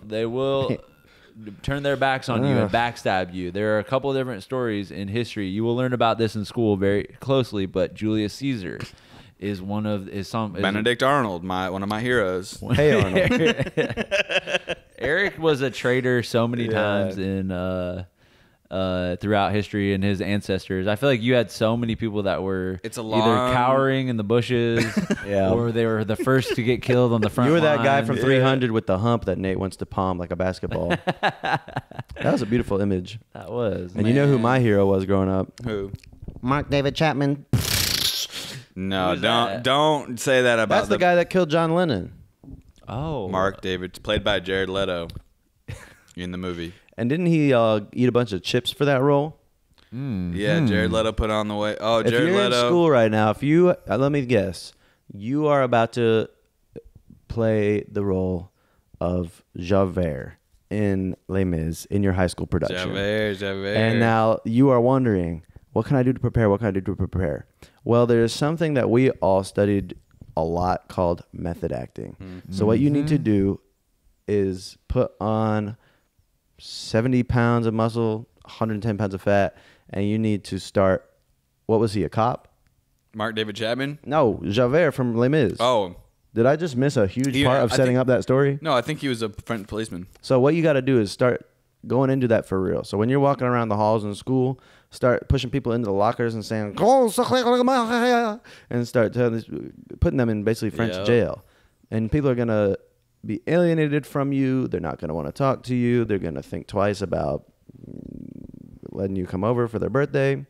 turn their backs on you and backstab you. There are a couple of different stories in history. You will learn about this in school very closely, but Julius Caesar is Benedict Arnold, one of my heroes. Hey, Arnold. Eric was a traitor so many times in throughout history, and his ancestors. I feel like you had so many people that were either cowering in the bushes, or they were the first to get killed on the front. You were that line. guy from 300 with the hump that Nate wants to palm like a basketball. That was a beautiful image. That was. And you know who my hero was growing up? Who? Mark David Chapman. No, Who's that? don't say that about That's the guy that killed John Lennon. Oh, Mark David, played by Jared Leto in the movie. And didn't he eat a bunch of chips for that role? Yeah, Jared Leto put on the way. Oh, If Jared you're Leto. in school right now, if you let me guess, you are about to play the role of Javert in Les Mis in your high school production. Javert. And now you are wondering, what can I do to prepare? What can I do to prepare? Well, there's something that we all studied a lot called method acting. So what you need to do is put on 70 pounds of muscle, 110 pounds of fat, and you need to start. What was he, a cop? Mark David Chapman. No, Javert from Les Mis. Oh, Did I just miss a huge Yeah, part of I setting think- up that story? no, I think he was a French policeman. So what you got to do is start going into that for real. So when you're walking around the halls in school, start pushing people into the lockers and saying, and start putting them in basically French Yeah. jail. And people are going to be alienated from you. They're not going to want to talk to you. They're going to think twice about letting you come over for their birthday.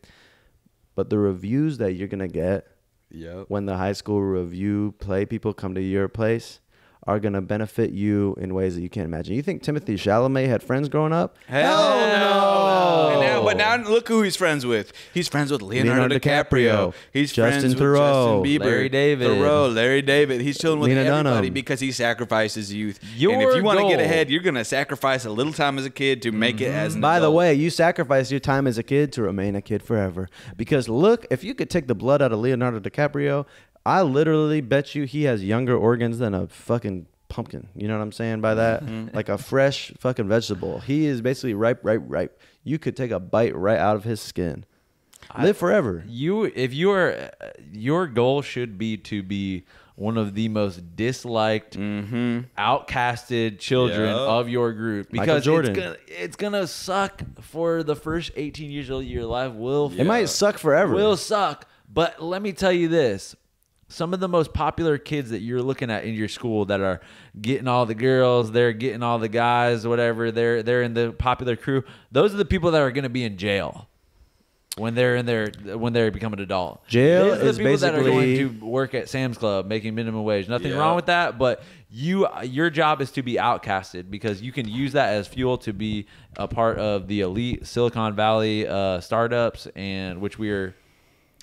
But the reviews that you're going to get Yep. when the high school review play people come to your place are going to benefit you in ways that you can't imagine. You think Timothy Chalamet had friends growing up? Hell no. But now look who he's friends with. He's friends with Leonardo DiCaprio. He's Justin friends Theroux, with Justin Bieber. Larry David. Larry David. He's chilling with Lena everybody Dunham. because he sacrifices youth. and Your if you want to get goal- ahead, you're going to sacrifice a little time as a kid to make it as an By the adult. way, you sacrifice your time as a kid to remain a kid forever. Because look, if you could take the blood out of Leonardo DiCaprio, I literally bet you he has younger organs than a fucking pumpkin. You know what I'm saying by that? Like a fresh fucking vegetable. He is basically ripe. You could take a bite right out of his skin. Live forever. If your goal should be to be one of the most disliked, outcasted children Yep. of your group, Michael because Jordan. it's gonna suck for the first 18 years of your life. It might suck forever. Will suck. But let me tell you this. Some of the most popular kids that you're looking at in your school that are getting all the girls, they're getting all the guys, whatever, they're in the popular crew. Those are the people that are going to be in jail when they become an adult. Jail Those are the is people that are going basically- to work at Sam's Club making minimum wage. Nothing Yeah. wrong with that, but your job is to be outcasted because you can use that as fuel to be a part of the elite Silicon Valley startups, and which we are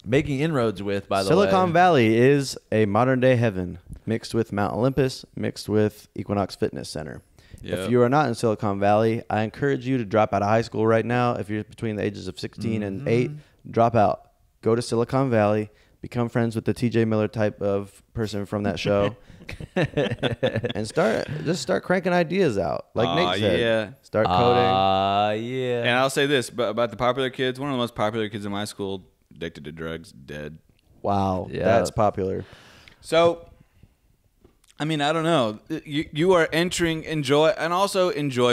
making inroads with, by the way. Silicon Valley is a modern day heaven mixed with Mount Olympus, mixed with Equinox Fitness Center. Yep. If you are not in Silicon Valley, I encourage you to drop out of high school right now. If you're between the ages of 16 and 8, drop out. Go to Silicon Valley, become friends with the TJ Miller type of person from that show, and start cranking ideas out. Like Nate said. Yeah. Start coding. Yeah. And I'll say this about the popular kids. One of the most popular kids in my school, addicted to drugs, dead. Wow, Yeah. that's popular. So, I mean, I don't know. You are entering enjoy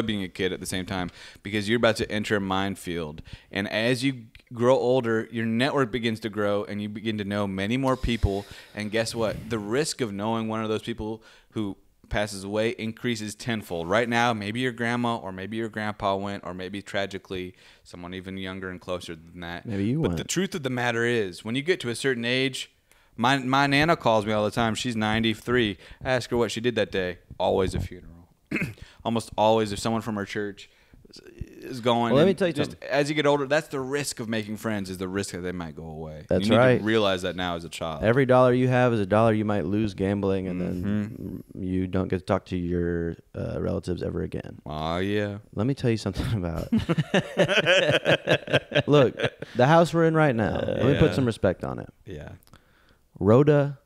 being a kid at the same time because you're about to enter a minefield. And as you grow older, your network begins to grow and you begin to know many more people. And guess what? The risk of knowing one of those people who passes away increases tenfold. Right now, maybe your grandma or maybe your grandpa went, or maybe tragically someone even younger and closer than that. Maybe you But went. the truth of the matter is, when you get to a certain age, my Nana calls me all the time. She's 93. I ask her what she did that day. Always a funeral. Almost always, if someone from her church is going. Well, let me and tell you just something. as you get older, that's the risk of making friends. Is the risk that they might go away. That's you need right. to realize that now as a child. Every dollar you have is a dollar you might lose gambling, and then you don't get to talk to your relatives ever again. Oh yeah. Let me tell you something about. Look, the house we're in right now. Let me put Yeah. some respect on it. Yeah. Rhoda,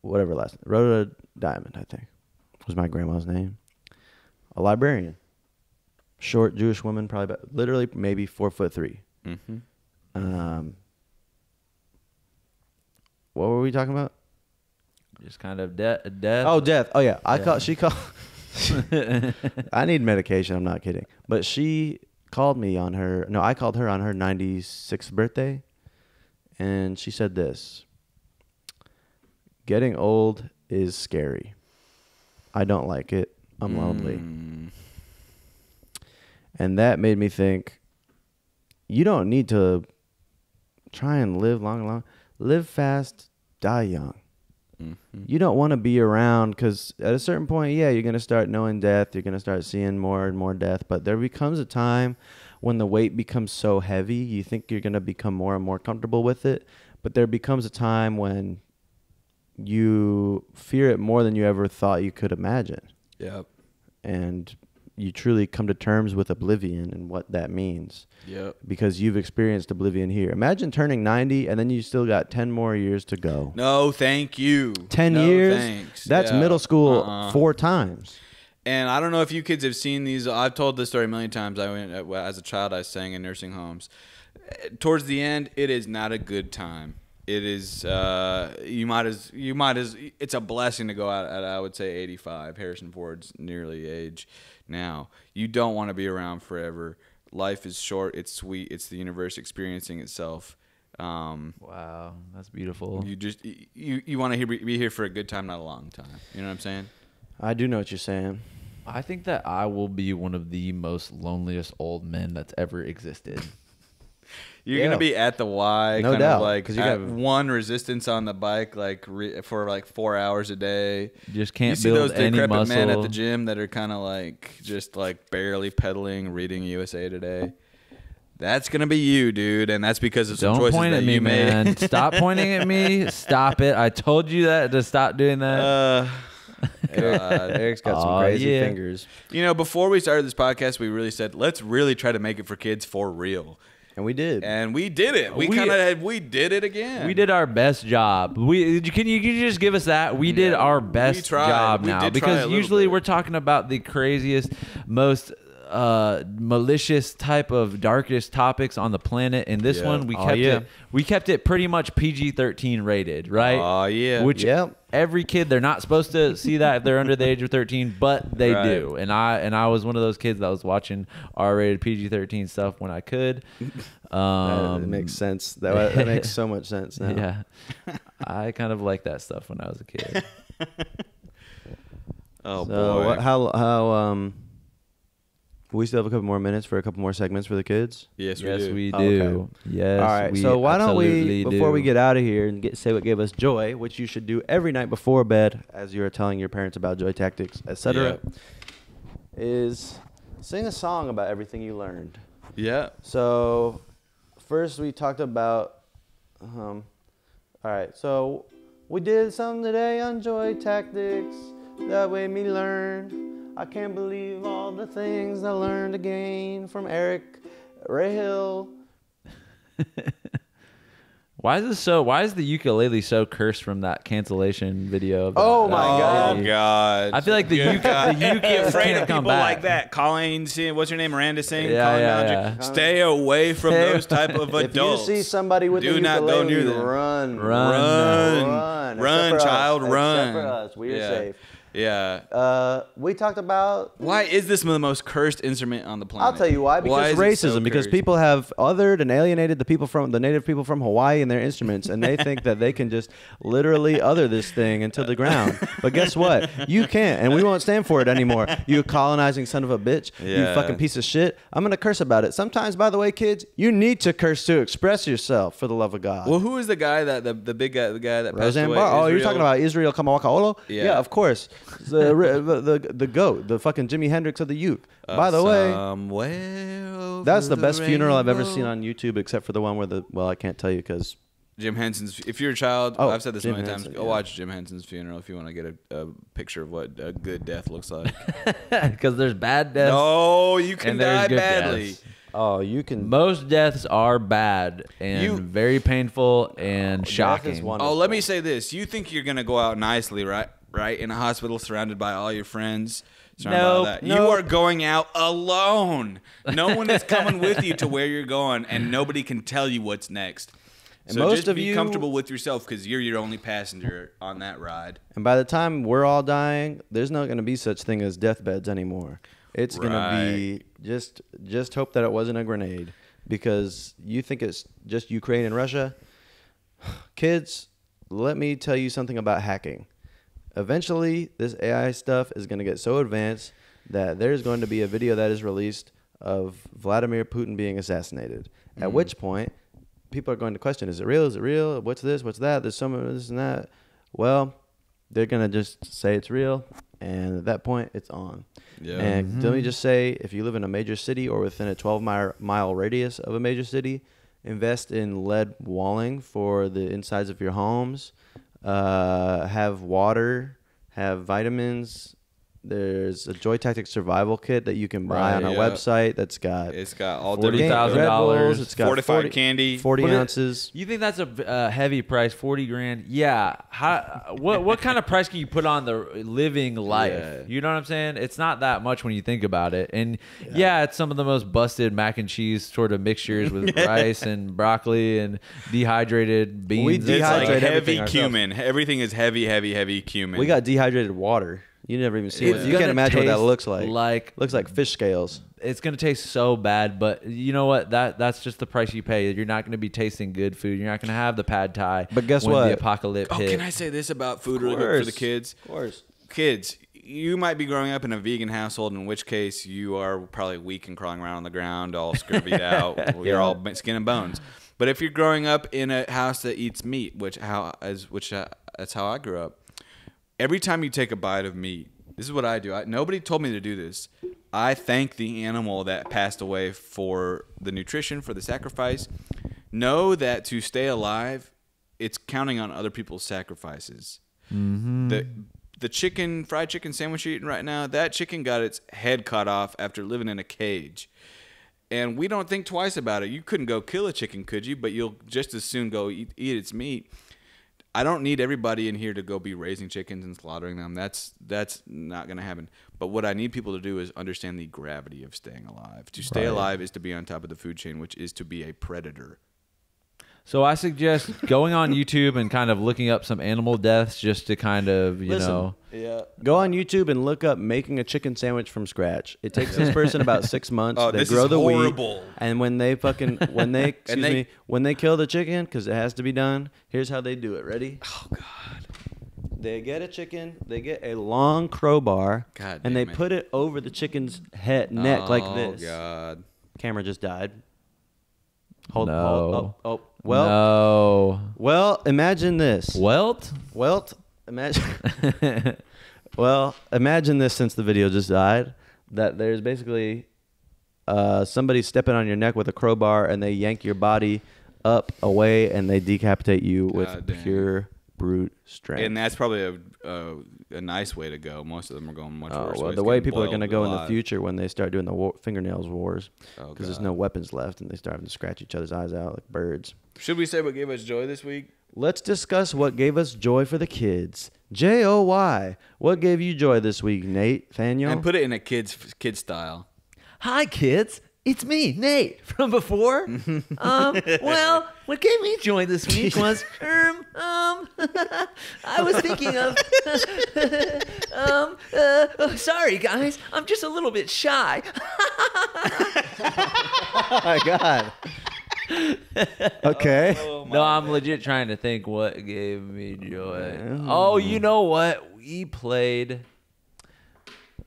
whatever Rhoda Diamond, I think, was my grandma's name. A librarian, short Jewish woman, probably about, literally maybe 4'3". Mm-hmm. What were we talking about? Just kind of death. Oh, death. Oh yeah, she called. I need medication. I'm not kidding. But she called me on her. No, I called her on her 96th birthday, and she said this: "Getting old is scary. I don't like it. I'm lonely." And that made me think, you don't need to try and live long. Live fast, die young. You don't want to be around because at a certain point, yeah, you're going to start knowing death. You're going to start seeing more and more death. But there becomes a time when the weight becomes so heavy, you think you're going to become more and more comfortable with it. But there becomes a time when you fear it more than you ever thought you could imagine. Yep. And you truly come to terms with oblivion and what that means. Yep. Because you've experienced oblivion here. Imagine turning 90 and then you still got 10 more years to go. No, thank you. 10 no, years? Thanks. That's middle school 4 times. And I don't know if you kids have seen these. I've told this story a million times. As a child, I sang in nursing homes. Towards the end, it is not a good time. It is it's a blessing to go out at, I would say, 85. Harrison Ford's nearly age now. You don't want to be around forever. Life is short. It's sweet. It's the universe experiencing itself. Wow, that's beautiful. You want to be here for a good time, not a long time. You know what I'm saying? I do know what you're saying. I think that I will be one of the most loneliest old men that's ever existed. You're gonna be at the Y, no kind doubt, of like 'cause you at got one resistance on the bike, for like 4 hours a day. You just can't You see build those any decrepit muscle. men at the gym that are kind of like just like barely pedaling, reading USA Today. That's gonna be you, dude, and that's because of some Don't choices point that at me, you made. man. Stop pointing at me. Stop it. I told you that to stop doing that. Eric's got some crazy fingers. You know, before we started this podcast, we really said let's really try to make it for kids for real. And we did. And we did it. We did it again. We did our best job. Can you just give us that? We did our best job We now, did try a because little usually bit. we're talking about the craziest, most malicious type of darkest topics on the planet. And this one, we kept it pretty much PG-13 rated, right? Oh yeah. Which every kid, they're not supposed to see that if they're under the age of 13, but they do. And I was one of those kids that was watching R-rated PG-13 stuff when I could. That makes sense. That makes so much sense now. Yeah, I kind of liked that stuff when I was a kid. Oh So boy. how we still have a couple more minutes for a couple more segments for the kids? Yes, Yes, do. we do. Okay. Yes. All right. we So why don't we, absolutely before we do. get out of here and say what gave us joy, which you should do every night before bed, as you are telling your parents about joy tactics, etc., is sing a song about everything you learned. Yeah. So first we talked about, all right, so we did something today on joy tactics that made me learn. I can't believe all the things I learned again from Eric Rahill. Why is the ukulele so cursed from that cancellation video? Oh my God. Oh God. I feel like the uke Get afraid can't of come people back. like that. Colleen, what's her name? Miranda Singh. Yeah, Colleen yeah, Ballinger. yeah. Stay away from those type of If adults. you see somebody with Do a not ukulele, go near them. run. Run. Run, Except for child, us. run. Except for us. We are Yeah. safe. Yeah. We talked about... Why is this the most cursed instrument on the planet? I'll tell you why. Because is it racism. so Because cursed? people have othered and alienated the native people from Hawaii and their instruments, and they think that they can just literally other this thing into the ground. But guess what? You can't, and we won't stand for it anymore. You colonizing son of a bitch. You Yeah. fucking piece of shit. I'm gonna curse about it. Sometimes, by the way, kids, you need to curse to express yourself. For the love of God. Well, who is the guy that the big guy, the guy that passed Roseanne away? Barr. Oh, you're Israel? talking about Israel Kamawakaolo? Yeah. Of course. The goat, the fucking Jimi Hendrix of the uke. By the way, that's the best funeral I've ever seen on YouTube, except for the one where I can't tell you because Jim Henson's. If you're a child, Oh, I've said this Jim many times. Henson, Go yeah. watch Jim Henson's funeral if you want to get a picture of what a good death looks like. Because there's bad deaths. No, you can and there's die good badly. deaths. oh, you can. Most deaths are bad and very painful and Death is shocking. wonderful. Oh, let me say this: you think you're gonna go out nicely, right? Right in a hospital, surrounded by all your friends. Surrounded by all that. You are going out alone. No one is coming with you to where you're going, and nobody can tell you what's next. So most just of be you- comfortable with yourself because you're your only passenger on that ride. And by the time we're all dying, there's not going to be such thing as deathbeds anymore. It's going to be just hope that it wasn't a grenade, because you think it's just Ukraine and Russia. Kids, let me tell you something about hacking. Eventually, this AI stuff is going to get so advanced that there's going to be a video that is released of Vladimir Putin being assassinated. At which point, people are going to question, is it real? Is it real? What's this? What's that? There's some of this and that. Well, they're going to just say it's real. And at that point, it's on. Yeah. And let me just say, if you live in a major city or within a 12-mile radius of a major city, invest in lead walling for the insides of your homes. Have water. Have vitamins. There's a Joy Tactics survival kit that you can buy on our website. It's got all $40,000. It's got fortified candy, 40 ounces. You think that's a heavy price? 40 grand? Yeah. What kind of price can you put on the living life? Yeah. You know what I'm saying? It's not that much when you think about it. And yeah, it's some of the most busted mac and cheese sort of mixtures with rice and broccoli and dehydrated beans. We It's dehydrate like everything heavy cumin. Everything is heavy cumin. We got dehydrated water. You never even see it. You gonna can't imagine what that taste looks like. Looks like fish scales. It's gonna taste so bad, but you know what? That's just the price you pay. You're not gonna be tasting good food. You're not gonna have the pad thai. But guess when what? The apocalypse hit. Can I say this about food really quick for the kids? Of course. Kids, you might be growing up in a vegan household, in which case you are probably weak and crawling around on the ground, all scurvied out. You're all skin and bones. But if you're growing up in a house that eats meat, that's how I grew up. Every time you take a bite of meat, this is what I do. Nobody told me to do this. I thank the animal that passed away for the nutrition, for the sacrifice. Know that to stay alive, it's counting on other people's sacrifices. The fried chicken sandwich you're eating right now, that chicken got its head cut off after living in a cage. And we don't think twice about it. You couldn't go kill a chicken, could you? But you'll just as soon go eat its meat. I don't need everybody in here to go be raising chickens and slaughtering them. That's not going to happen. But what I need people to do is understand the gravity of staying alive. To stay alive is to be on top of the food chain, which is to be a predator. So I suggest going on YouTube and kind of looking up some animal deaths just to kind of, you know. Yeah. Go on YouTube and look up making a chicken sandwich from scratch. It takes this person about 6 months. Oh, they this grow is the horrible. wheat, and when they when they kill the chicken, because it has to be done. Here's how they do it. Ready? Oh God. They get a chicken. They get a long crowbar, God and they damn it. put it over the chicken's neck like this. Oh God. Camera just died. Hold. No. Oh. Well. No. Well. Imagine this. Welt? Imagine. Well, imagine this. Since the video just died, that there's basically somebody stepping on your neck with a crowbar, and they yank your body up away, and they decapitate you with pure brute strength. And that's probably a nice way to go. Most of them are going much worse. Well, ways, the way getting people are going to boiled go in the alive. future when they start doing the fingernails wars, Oh, because there's God. no weapons left, and they start having to scratch each other's eyes out like birds. Should we say what gave us joy this week? Let's discuss what gave us joy for the kids. Joy. What gave you joy this week, Nate? Thaniel? And put it in a kid style. Hi, kids. It's me, Nate, from before. Well, what gave me joy this week was, I was thinking of, sorry, guys, I'm just a little bit shy. Oh, my God. Okay. No, I'm legit trying to think what gave me joy. Oh, you know what?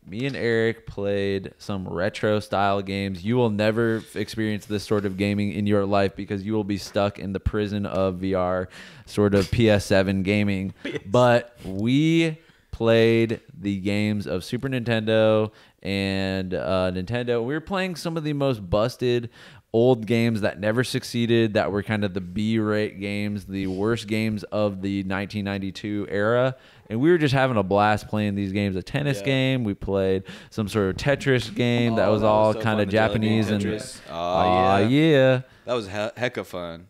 Me and Eric played some retro style games. You will never experience this sort of gaming in your life because you will be stuck in the prison of VR, sort of PS7 gaming. But we played the games of Super Nintendo and Nintendo. We were playing some of the most busted old games that never succeeded, that were kind of the B-rate games, the worst games of the 1992 era. And we were just having a blast playing these games. A tennis game. We played some sort of Tetris game that was all so kind fun, of the Jelly Bean Japanese. And Tetris. yeah. That was heck of fun.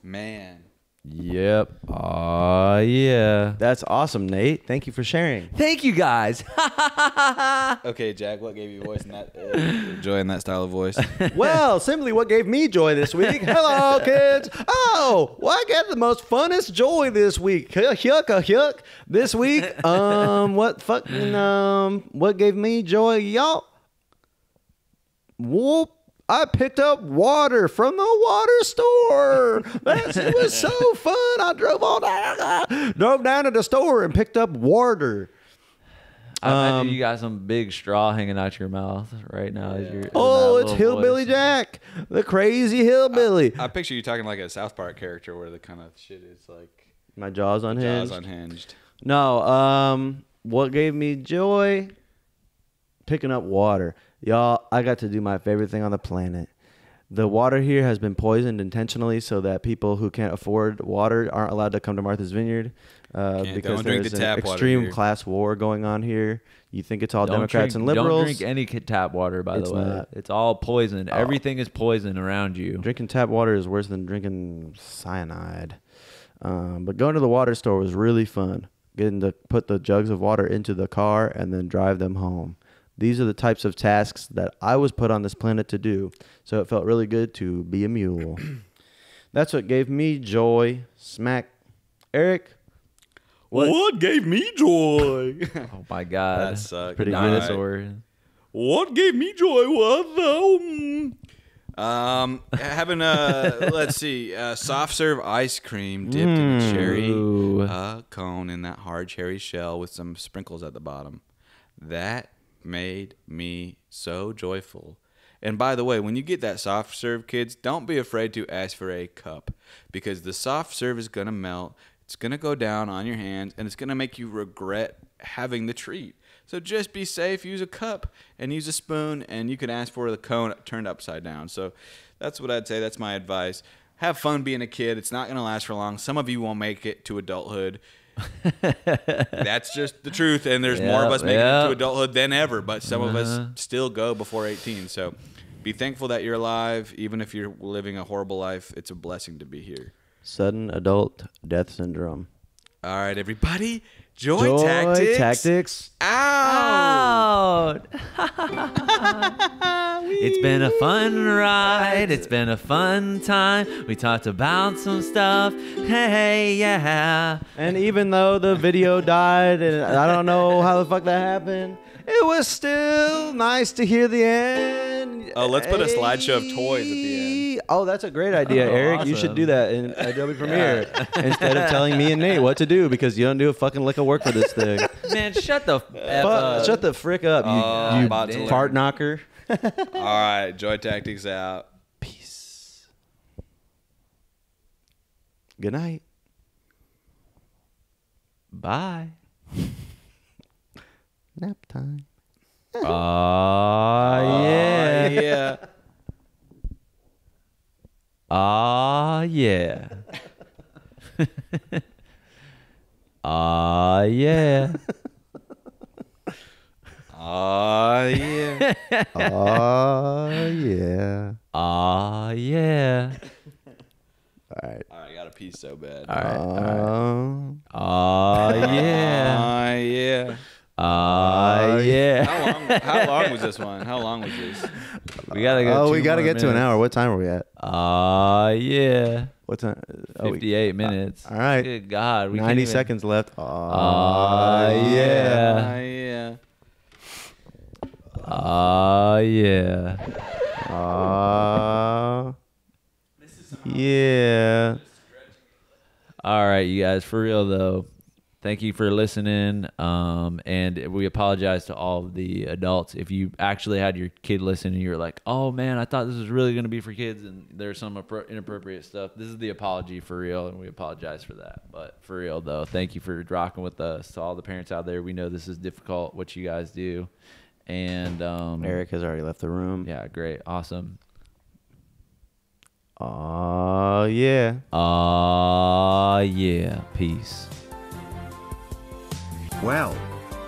Man. Yep. Yeah. That's awesome, Nate. Thank you for sharing. Thank you, guys. Okay, Jack, what gave you voice in that joy in that style of voice? Well, simply what gave me joy this week. Hello, kids. Oh, what got the most funnest joy this week? Hyuk. This week, what gave me joy, y'all? Whoop. I picked up water from the water store. It was so fun. I drove down to the store and picked up water. I imagine you got some big straw hanging out your mouth right now. As you're Oh, it's Hillbilly Jack, the crazy hillbilly. I picture you talking like a South Park character where the kind of shit is like My jaw's unhinged. jaws unhinged. No, what gave me joy? Picking up water. Y'all, I got to do my favorite thing on the planet. The water here has been poisoned intentionally so that people who can't afford water aren't allowed to come to Martha's Vineyard because there's an extreme class war going on here. You think it's all Democrats and liberals. Don't drink any tap water, by the way. Not. It's all poison. Everything is poison around you. Drinking tap water is worse than drinking cyanide. But going to the water store was really fun. Getting to put the jugs of water into the car and then drive them home. These are the types of tasks that I was put on this planet to do. So it felt really good to be a mule. That's what gave me joy. Smack. Eric? What gave me joy? Oh my God. That sucked. Pretty dinosaur. What gave me joy was having let's see, soft serve ice cream dipped in a cherry cone in that hard cherry shell with some sprinkles at the bottom. That made me so joyful. And by the way, when you get that soft serve, kids, don't be afraid to ask for a cup, because the soft serve is going to melt. It's going to go down on your hands, and it's going to make you regret having the treat. So just be safe. Use a cup and use a spoon, and you can ask for the cone turned upside down. So that's what I'd say. That's my advice. Have fun being a kid. It's not going to last for long. Some of you won't make it to adulthood. That's just the truth, and there's more of us making it to adulthood than ever, but some of us still go before 18. So be thankful that you're alive. Even if you're living a horrible life, it's a blessing to be here. Sudden adult death syndrome. All right, everybody. Joy tactics. Out. It's been a fun ride. It's been a fun time. We talked about some stuff. Hey, yeah. And even though the video died, and I don't know how the fuck that happened, it was still nice to hear the end. Oh, let's put a slideshow of toys at the end. Oh, that's a great idea, Eric. Awesome. You should do that in Adobe Premiere instead of telling me and Nate what to do, because you don't do a fucking lick of work for this thing. Man, shut the F up. Shut the frick up, you fart knocker. All right, Joy Tactics out. Peace. Good night. Bye. Nap time. Yeah. Yeah. Yeah. Yeah. Yeah. Yeah. Yeah. All right. I got to pee so bad. All right. Yeah. Yeah. Yeah. Yeah. How long was this one? How long was this? We gotta go. Oh, we gotta get to an hour. What time are we at? Yeah. What time? 58 minutes. All right. Good God. 90 seconds left. Yeah. Yeah. Yeah. Yeah. All right, you guys. For real though, thank you for listening. And we apologize to all of the adults if you actually had your kid listen and you were like, "Oh man, I thought this was really going to be for kids," and there's some inappropriate stuff. This is the apology for real, and we apologize for that. But for real though, thank you for rocking with us. To all the parents out there, we know this is difficult what you guys do, and Eric has already left the room. yeah, great, awesome. Yeah. Yeah, peace. Well,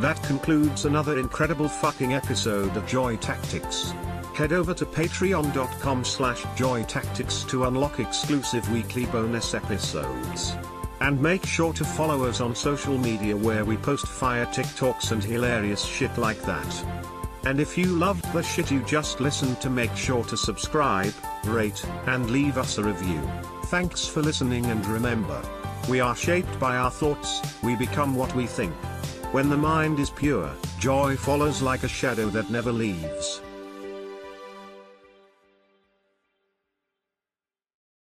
that concludes another incredible fucking episode of Joy Tactics. Head over to patreon.com/joytactics to unlock exclusive weekly bonus episodes. And make sure to follow us on social media where we post fire TikToks and hilarious shit like that. And if you loved the shit you just listened to, make sure to subscribe, rate, and leave us a review. Thanks for listening, and remember, we are shaped by our thoughts, we become what we think. When the mind is pure, joy follows like a shadow that never leaves.